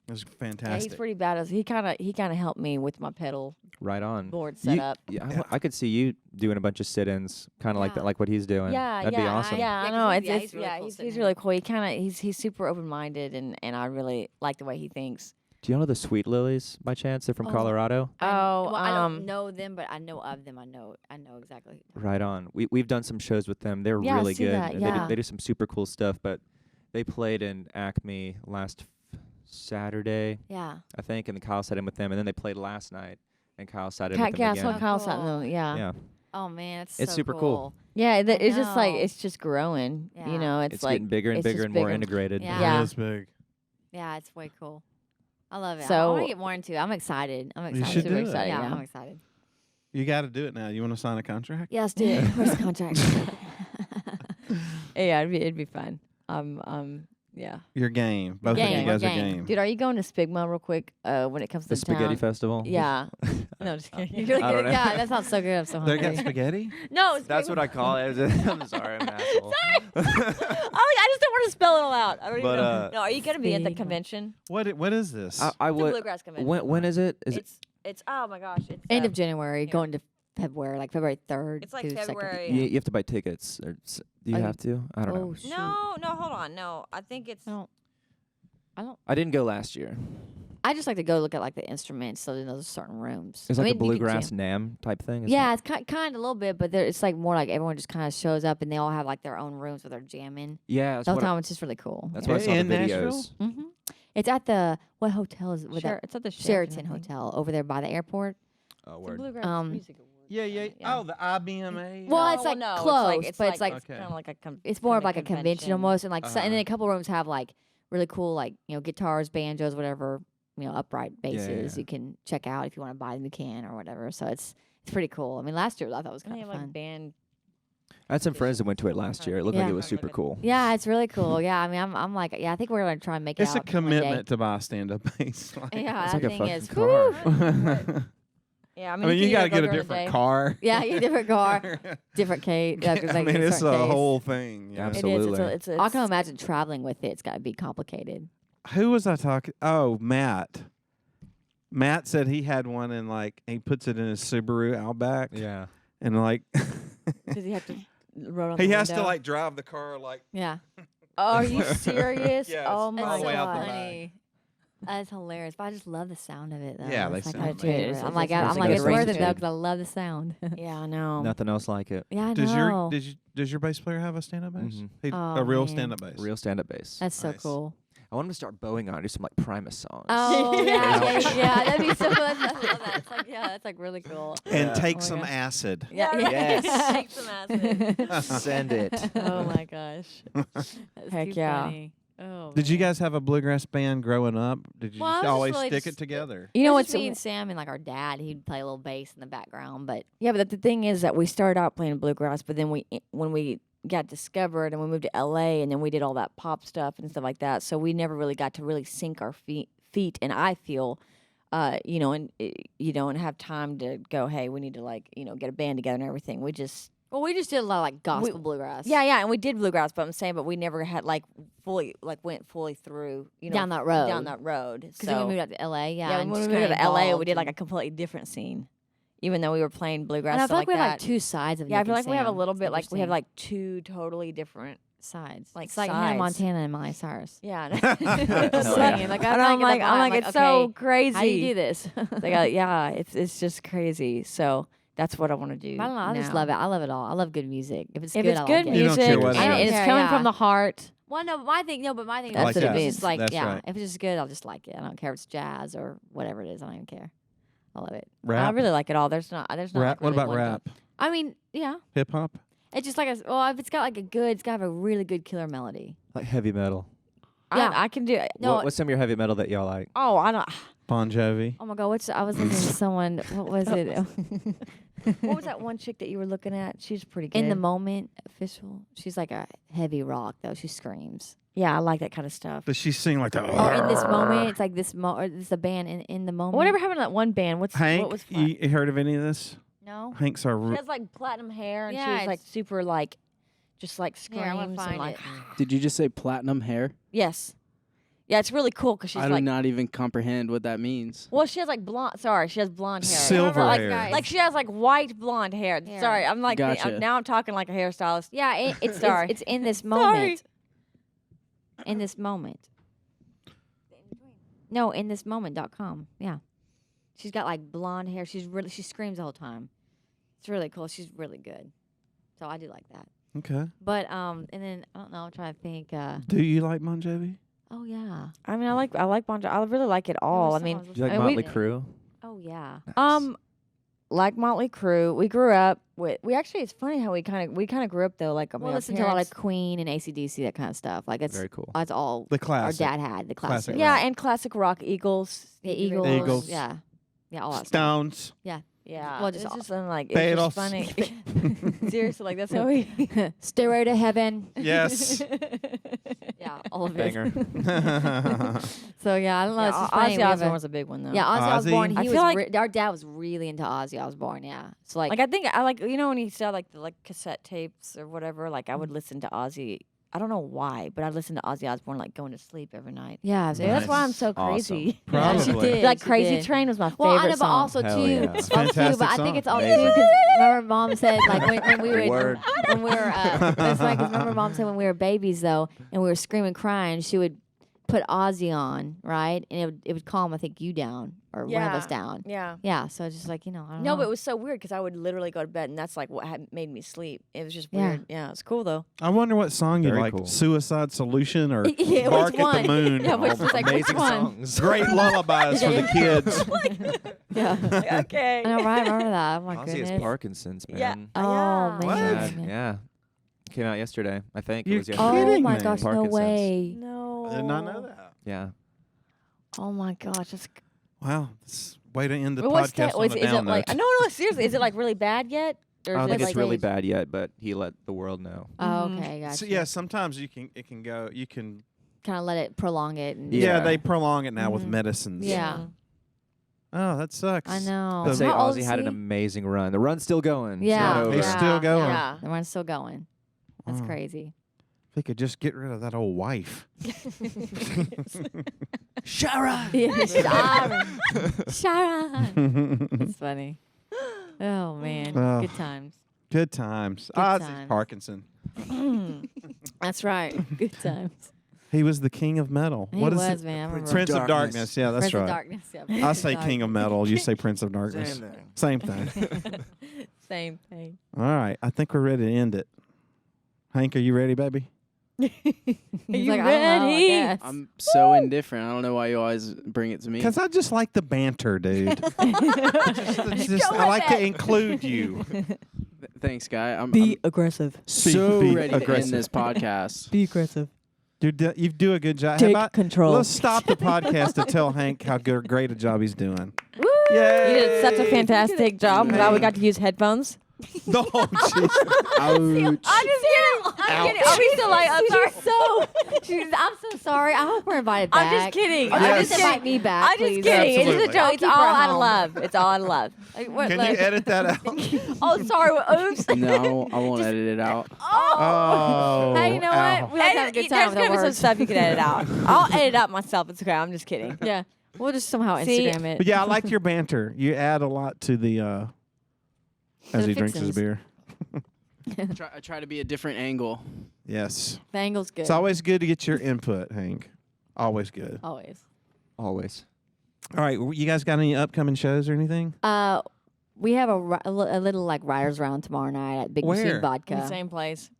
It was Yeah, fantastic. he's pretty badass. He kind of helped me with my pedal Right on. board setup. Yeah, I could see you doing a bunch of sit-ins, kind of like Yeah. that, like what he's doing. Yeah, That'd yeah, be awesome. Yeah, I Yeah, 'cause know. he's- It's he's really cool he's sitting really cool. He kind of he's super open minded, and I really like the way he thinks. Do you know the Sweet Lilies by chance? They're from Oh. Colorado. Well, I um, don't know them, but I know of them. I know exactly. Right on. We've done some shows with them. They're Yeah, I really see good. that, and yeah. they do some super cool stuff. But they played in Acme last Saturday, Yeah. I think, and Kyle sat in with them. And then they played last night, and Kyle sat in Yeah, with them that's what again. Kyle sat in Cool. the, yeah. Yeah, Oh man, it's It's so super cool. Yeah, I it's just like know. it's just growing. Yeah. You know, it's it's like getting bigger and it's bigger just and more bigger. integrated. Yeah. Yeah. It is big. Yeah, it's way cool. I love it. I So- want to get more into it. I'm excited. I'm You excited. should Super do it. excited. Yeah, Yeah. I'm excited. You got to do it now. You want to sign a contract? Yeah, let's do it. Where's the contract? Yeah, it'd be fun. Yeah. You're game. Both of Game, you guys we're are game. game. Dude, are you going to Spigma real quick? When it comes to The Spaghetti town? Festival. Yeah. No, just kidding. You're I don't good. know. Yeah, that sounds so good. I'm so They hungry. got spaghetti? No, That's what I call it. I'm sorry, I'm an asshole. I just don't want to spell it all out. I don't But, even know. No, are you gonna be at the Spigma. convention? What is this? I It's a would. bluegrass convention. When is it? Is it? It's oh my gosh, it's End of January, yeah. going to February, like February 3rd. It's like through 2nd. February. You have to buy tickets. Or do you Oh, have to? I don't know. Oh, shoot. No, hold on. No, I think it's I don't. I didn't go last year. I just like to go look at like the instruments, so in those certain rooms. It's I like mean, a you can bluegrass jam. NAM type thing. isn't Yeah, it? it's kind of a little bit, but it's like more like everyone just kind of shows up and they all have like their own rooms where they're jamming. Yeah. That's The whole what I, time it's just really cool. that's what I saw the In Nashville? videos. Mm-hmm. It's at the what hotel is it? With that? It's at the Sheraton Hotel over there by the airport. Oh, It's a word. bluegrass music award. Yeah. Yeah. Oh, the IBMA. Well, it's like close, it's but it's like Okay. kind of like a it's more of kinda like a convention convention. almost, and like so, and then Uh-huh. a couple rooms have like really cool like guitars, banjos, whatever upright basses yeah. you can check out if you want to buy them. You can or whatever. So it's pretty cool. I mean, last year I thought it was And they kind have of like fun. band. I had some friends that went to it last year. It looked like Yeah. it was super cool. Yeah, it's really cool. Yeah, I mean, I'm like, yeah, I think we're gonna try and make it It's a out one day. commitment to buy a stand-up bass. Like- Yeah, It's that like a thing fucking is. car. whew. Yeah, I I mean, mean, you got to can get a either go during the different day. car. Yeah, you get a different car, different case. Yeah, I mean, it's a whole thing. you know? It is. Absolutely. It's I can imagine traveling with it. It's got to be complicated. Who was I talking? Oh, Matt. Matt said he had one and like he puts it in his Subaru Outback. Yeah. And like Does he have to roll on he the has to window? like drive the car like Yeah. Oh, are you serious? Yes, Oh all my the way out the god. back. funny. That's hilarious. But I just love the sound of it, though. Yeah, they It's like sound my amazing. favorite. It's- I'm it's- like, it's I'm like, got it's a range worth it to though it. because I love the sound. Yeah, I know. Nothing else like it. Yeah, I know. Does your bass player have a stand-up bass? Mhm. Oh, A real man. stand-up bass. Real stand-up bass. That's so Nice. cool. I want him to start bowing on, do some like Primus songs. Oh yeah, Ouch. yeah, that'd be so cool. I love that. It's like, yeah, that's like really cool. And Yeah. take Oh my some God. acid. Yeah, Yes. Take some acid. Send it. Oh my gosh. That's Heck too yeah. funny. Oh. Did you man. guys have a bluegrass band growing up? Did you Well, I was just just always really stick just- it together? You know It was what's just me and Sam and like our dad. He'd play a little bass in the background, but Yeah, but the thing is that we started out playing bluegrass, but then when we got discovered and we moved to LA and then we did all that pop stuff and stuff like that. So we never really got to really sink our feet and I feel and have time to go, hey, we need to like, get a band together and everything. We just we just did a lot of like gospel bluegrass. yeah, and we did bluegrass, but I'm saying but we never had went fully through, Down that road. Down that road. because then we moved out to LA. Yeah, and when we just moved kinda to LA, we evolved did like a and- completely different scene. Even though we were playing bluegrass And I stuff feel like we have that. like two sides of Yeah, I Nik feel and like we have a Sam. little It's bit like we have interesting. like two totally different Sides. Like it's like Hannah sides. Montana and Miley Cyrus. Yeah. That's Hell like, yeah. like, And I'm like, it's so okay, crazy. how do you do this? Like, yeah, it's just crazy. So that's what I want to do. I don't know. I just now. love it. I love it all. I love good music. If it's If good, it's I good like it. You don't music care what and it is. it's Yeah, coming yeah. from the heart. Well, no, my thing. No, but my thing. That's is what it it's just like, That's yeah. right. If it's just good, I'll just like it. I don't care if it's jazz or whatever it is. I don't even care. I love it. I Rap. really like it all. There's not. Rap. Like What really about one thing. rap? I mean, yeah. Hip hop. It's just like if it's got like a good, it's got to have a really good killer melody. Like heavy metal. Yeah. I can do it. No, What's some of your heavy metal that y'all like? Oh, I don't. Bon Jovi. Oh my God, I was looking at someone. What was it? What was that one chick that you were looking at? She's pretty good. In the Moment official. She's like a heavy rock though. She screams. Yeah, I like that kind of stuff. Does she sing like that? Oh, in this moment, it's like this. It's a band in the moment. Whatever happened to that one band? Hank, what was fun? you heard of any of this? No. Hank's our. She has like platinum hair and Yeah, she's like it's- super like, just like screams Here, I'm gonna and find like. it. Did you just say platinum hair? Yes. Yeah, it's really cool because she's I do like. not even comprehend what that means. Well, she has like blonde. Sorry, she has blonde hair. Silver like, hair. Like she has like white blonde hair. Hair. Sorry, I'm like Gotcha. now I'm talking like a hairstylist. Yeah, it's Sorry. It's in this Sorry. moment. In this moment. No, in this moment.com. Yeah. She's got like blonde hair. She screams the whole time. It's really cool. She's really good. So I do like that. Okay. But and then I don't know, I'm trying to think Do you like Bon Jovi? oh yeah. I mean, I like Bon Jovi. I really like it all. I mean, Do you like And we- Motley Crue? Oh yeah. like Motley Crue. We grew up with. We actually. It's funny how we kind of grew up though. Like I mean, We'll our listen to a lot parents- of Queen and ACDC, that kind of stuff. Like it's Very cool. that's all The our classic. dad had, the classic. Classic Yeah, rock. and classic rock. Eagles. The Stevie Ray Eagles. Vaughan. Eagles. Yeah. Yeah, all that stuff. Stones. Yeah. Well, just it's all- just like Beatles. it's just funny. Seriously, like that's how we. Stairway to Heaven. Yes. Yeah, all of Banger. it. So yeah, I don't know. It's just funny. Ozzy We have Osbourne a- was a big one though. Yeah, Ozzy Ozzy. Osbourne. I He feel was. like- Our dad was really into Ozzy Osbourne. Yeah, so like, Like I think I like when he said like the cassette tapes or whatever. Like I would listen to Ozzy. I don't know why, but I listened to Ozzy Osbourne like going to sleep every night. yeah, So that's why I'm Nice. so Awesome. crazy. Yeah, she Probably. did. Like she Crazy did. Train was my Well, favorite I know, but song. also Hell too, yeah. also too, Fantastic but I song. think it's also Amazing. too because remember Mom said like when we would Word. when we were that's like 'cause remember Mom said when we were babies though and we were screaming crying she would put Ozzy on right and it would calm I think you down or one of us Yeah. down. Yeah. Yeah, so it's just like I don't No, know. but it was so weird because I would literally go to bed and that's like what had made me sleep. It was just Yeah. weird. Yeah, it's cool though. I wonder what song you Very like. cool. Suicide Solution or Yeah, Bark which at one? the Moon. Yeah, which was like which Amazing one? songs. Great lullabies for the kids. Yeah. Okay. I know, right? I remember that. Oh my Ozzy goodness. has Parkinson's, man. Yeah. Oh Yeah. man. Sad. Yeah. Came out yesterday, I think. You're it was yesterday. Oh kidding my me. gosh, no Parkinson's. way. No. I did not know that. Yeah. Oh my gosh. That's Wow. That's way to end the But what's podcast that? on Is a it down like note. no, seriously, is it like really bad yet? Or I is don't it think like it's really stage? bad yet, but he let the world know. Oh, Mhm. okay, gotcha. So, yeah, sometimes it can go. You can. Kind of let it prolong it. And Yeah, Yeah. they prolong it now with Mhm. medicines. Yeah. Oh, that sucks. I know. I'd say How old Ozzy is had an he? amazing run. The run's still going. It's Yeah. not over. He's still going. Yeah. The run's still going. That's Oh. crazy. If he could just get rid of that old wife. Sharon. Sharon. Sharon. It's funny. Oh man, Oh. good times. Good times. Good Ozzy times. Parkinson. That's right. Good times. He was the king of metal. He What is was, it? man. I remember. Prince of Darkness. Darkness. Yeah, that's Prince of right. Darkness. Yeah, I Prince say of king of metal. You say Prince of Darkness. Same thing. Same thing. Same thing. All right. I think we're ready to end it. Hank, are you ready, baby? He's you like, I don't know, I ready? guess. I'm so indifferent. I don't know why you always bring it to me. Because I just like the banter, dude. I like to include you. Thanks, guy. I'm aggressive. so be ready to aggressive. end this podcast. Be aggressive. You do a good job. Take How about- control. Let's stop the podcast to tell Hank how great a job he's doing. You did such a fantastic job. Glad we got to use headphones. No, jeez. Ouch. I'm just kidding. I'm kidding. Are we still like? I'm sorry. I'm so sorry. I hope we're invited back. I'm just kidding. Oh, Yes. just invite me back, I'm just please. kidding. It's just a Absolutely. joke. It's I'll keep all her at out of home. love. It's all out of love. Like, what, Can like- you edit that out? Oh, sorry. Oops. No, I won't edit it out. Oh. Hey, you know ow. what? We like to have a good time There's with gonna our be some words. stuff you can edit out. I'll edit out myself. It's okay. I'm just kidding. Yeah, we'll just somehow See, Instagram it. But yeah, I like your banter. You add a lot to the as the he drinks his fixins'. beer. I try to be a different angle. Yes. The angle's good. It's always good to get your input, Hank. Always good. Always. Always. All right, you guys got any upcoming shows or anything? We have a little like writers round tomorrow night at Big Where? Machine In the Vodka. same place.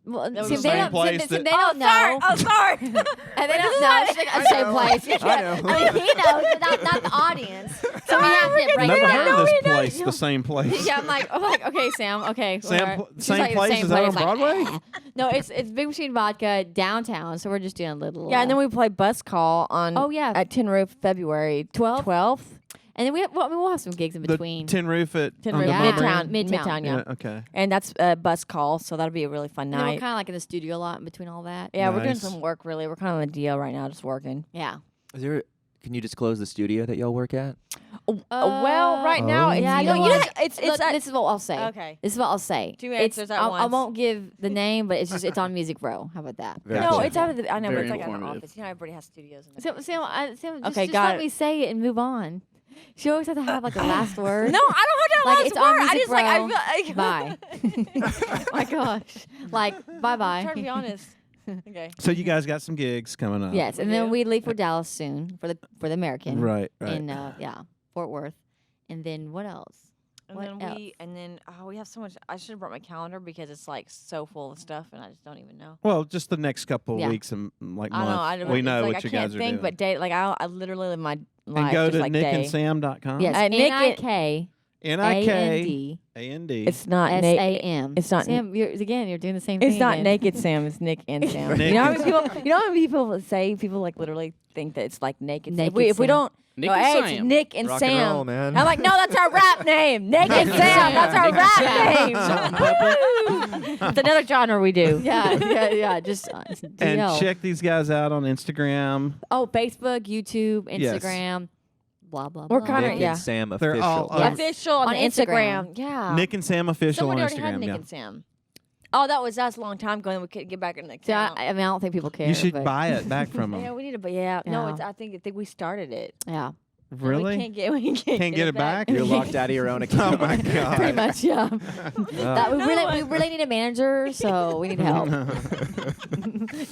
Well, That was see, the they same don't, place see, that- they don't know. Oh, sorry. And they don't know. It's like the same place. I know. I mean, he knows, but not the audience. So we have to break Never it heard down. of this place, the same place. Yeah, I'm like, okay, Sam. Okay. Same, alright. same like the place? same Is that on place, like, Broadway? No, it's Big Machine Vodka downtown. So we're just doing a little. Yeah, and then we play Bus Call on. Oh yeah, At Tin Roof, February 12th. and then we have, we'll have some gigs in The between. Tin Roof at Tin on Roof, the Yeah. Mulberry? Midtown. yeah. Yeah, okay. And that's a Bus Call, so that'll be a really fun And then we're night. kind of like in the studio a lot in between all that. Yeah, we're doing Nice. some work, really. We're kind of on the DL right now, just working. Yeah. Is there? Can you disclose the studio that y'all work at? Well, right now, Oh. it's, Yeah, you no, know, you know, it's Look, at- this is what I'll say. Okay. This is what I'll say. Two It's- answers at I once. won't give the name, but it's on Music Row. How about that? Very No, cool. it's out of the. I know, but Very it's like an informative. office. You know, everybody has studios. In Sam, just Okay, got let it. me say it and move on. She always has to have like a last word. No, I don't have to Like, last it's on word. I Music just like Row. I feel. Bye. Oh my gosh. Like, bye I'm bye. trying to be honest. Okay. So you guys got some gigs coming up. Yes, and We then do. we leave for Dallas soon for the American. Right, right. In Fort Worth. And then what else? And What then else? we have so much. I should have brought my calendar because it's like so full of stuff, and I just don't even know. Well, just the next couple of Yeah. weeks and like I month. know. I don't, we it's know like, what I you can't guys are think, doing. but day like I literally live my life And go just to like day. nikandsam.com. Yes, Nick N-I-K N-I-K A-N-D It's not Nate. S-A-M. It's not Sam, you're doing the same thing. It's not again. Naked Sam. It's Nick and Sam. Nick you know how and many people? You know how many people say people like literally think that it's like Naked. Sam? Naked If we Sam. don't. Nick no, and hey, Sam. it's Nick and Rock Sam. and roll, man. I'm like, no, that's our rap name. Naked Sam. That's our Nick and rap name. It's another genre we do. Yeah. Just And DL. check these guys out on Instagram. Oh, Facebook, YouTube, Yes. Instagram, blah blah. We're blah. kinda- Nick yeah. and Sam They're official. all over. Yes. Official on On Instagram. Yeah. Nick and Sam official Somebody on already had Instagram. Nick Yeah. and Sam. Oh, that was us a long time ago, and we couldn't get back in the See, account. I mean, I don't think people care. You should but, buy it back from them. Yeah, we need to. But yeah, no, Yeah. it's. I think we started it. Yeah, And Really? We can't get it back? You're locked out of your own Oh account. my god. pretty much. Yeah. That, we really need a manager, so we need help.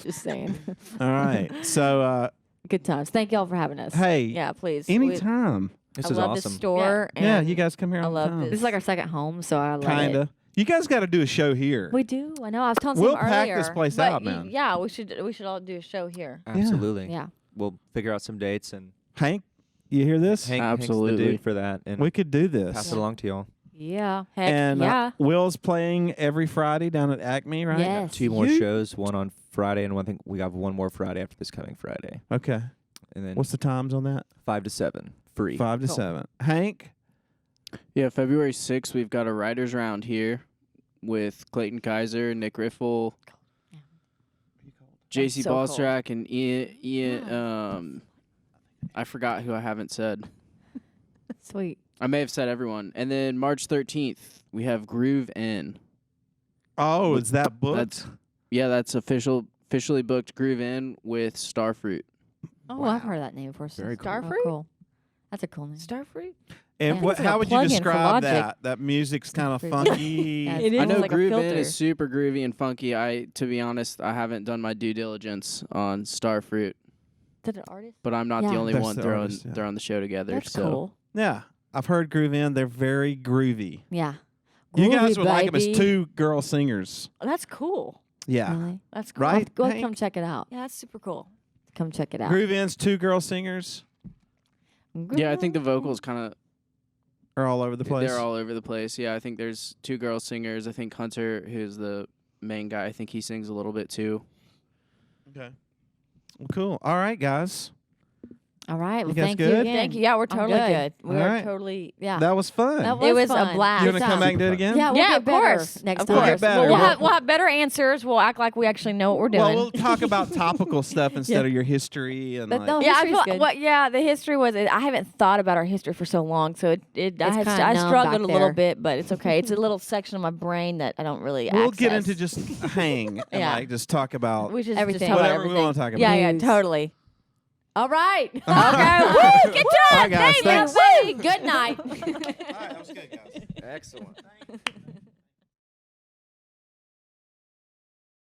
Just saying. All right. So Good times. Thank y'all for having us. hey, Yeah, please. anytime. This I is love awesome. the store. Yeah, and you guys come here I all the love time. this. This is like our second home, so I love it. Kinda. You guys got to do a show here. We do. I know. I was telling We'll Sam pack earlier. this place But out, man. yeah, we should all do a show here. Absolutely. Yeah. We'll figure out some dates and Hank, you hear this? Hank's the Absolutely. dude for that, and We could do this. pass it along to y'all. Yeah. Heck and yeah. Will's playing every Friday down at Acme, right? Yes. Two more You- shows, one on Friday, and one thing we have one more Friday after this coming Friday, Okay. and then What's the times on that? 5 to 7 free. 5 to Cool. 7. Hank, Yeah, February 6th, we've got a writers round here with Clayton Kaiser, Nick Riffle, JC so cool. Ballstrack, and Ian. I forgot who I haven't said. Sweet. I may have said everyone. And then March 13th, we have Groove In. oh, is that booked? That's officially booked. Groove In with Starfruit. Oh, I've heard that name before. Very cool. Starfruit. Starfruit? Cool. That's a cool name. Starfruit. And Yeah, what? it's like a How would you plug-in for describe Logic. that? That music's kind of Groove. funky. Yeah, It I is know like a Groove In filter. is super groovy and funky. To be honest, I haven't done my due diligence on Starfruit, Is that an artist? but I'm not the Yeah. only That's one the throwing artist, yeah. throwing the show together. That's so cool. Yeah, I've heard Groove In. They're very groovy. Yeah. You guys Groovy, would like them as baby. two girl singers. That's cool. Yeah. Really? That's cool. Right? Go Hank? come check it out. Yeah, that's super cool. Come check it out. Groove In's two girl singers yeah, I think the vocals kind of are all over the place. they're all over the place. Yeah, I think there's two girl singers. I think Hunter, who's the main guy, I think he sings a little bit too. Okay. Well, cool. All right, guys. All right. Well, guys thank you good? again. Thank you. Yeah, we're I'm totally good. good. We All are right. totally. Yeah. That was fun. That It was fun. a blast. you want to come back and do it again? Yeah, we'll Yeah, get of better course. next Of time. We'll course. get better. We'll have better answers. We'll act like we actually know what we're doing. Well, we'll talk about topical stuff instead of your history and But like. no, yeah, I history's feel, good. the history was. I haven't thought about our history for so long, so I kinda numb struggled back a little there. bit, but it's okay. It's a little section of my brain that I don't really. We'll get access. into just hang and Yeah. like just talk about We should everything. Just talk about whatever we everything. want to talk about. Yeah, yeah, News. totally. All right. Okay, woo, good job, All right, guys, baby. thanks. Woo, good night. All right, that was good, guys. Excellent.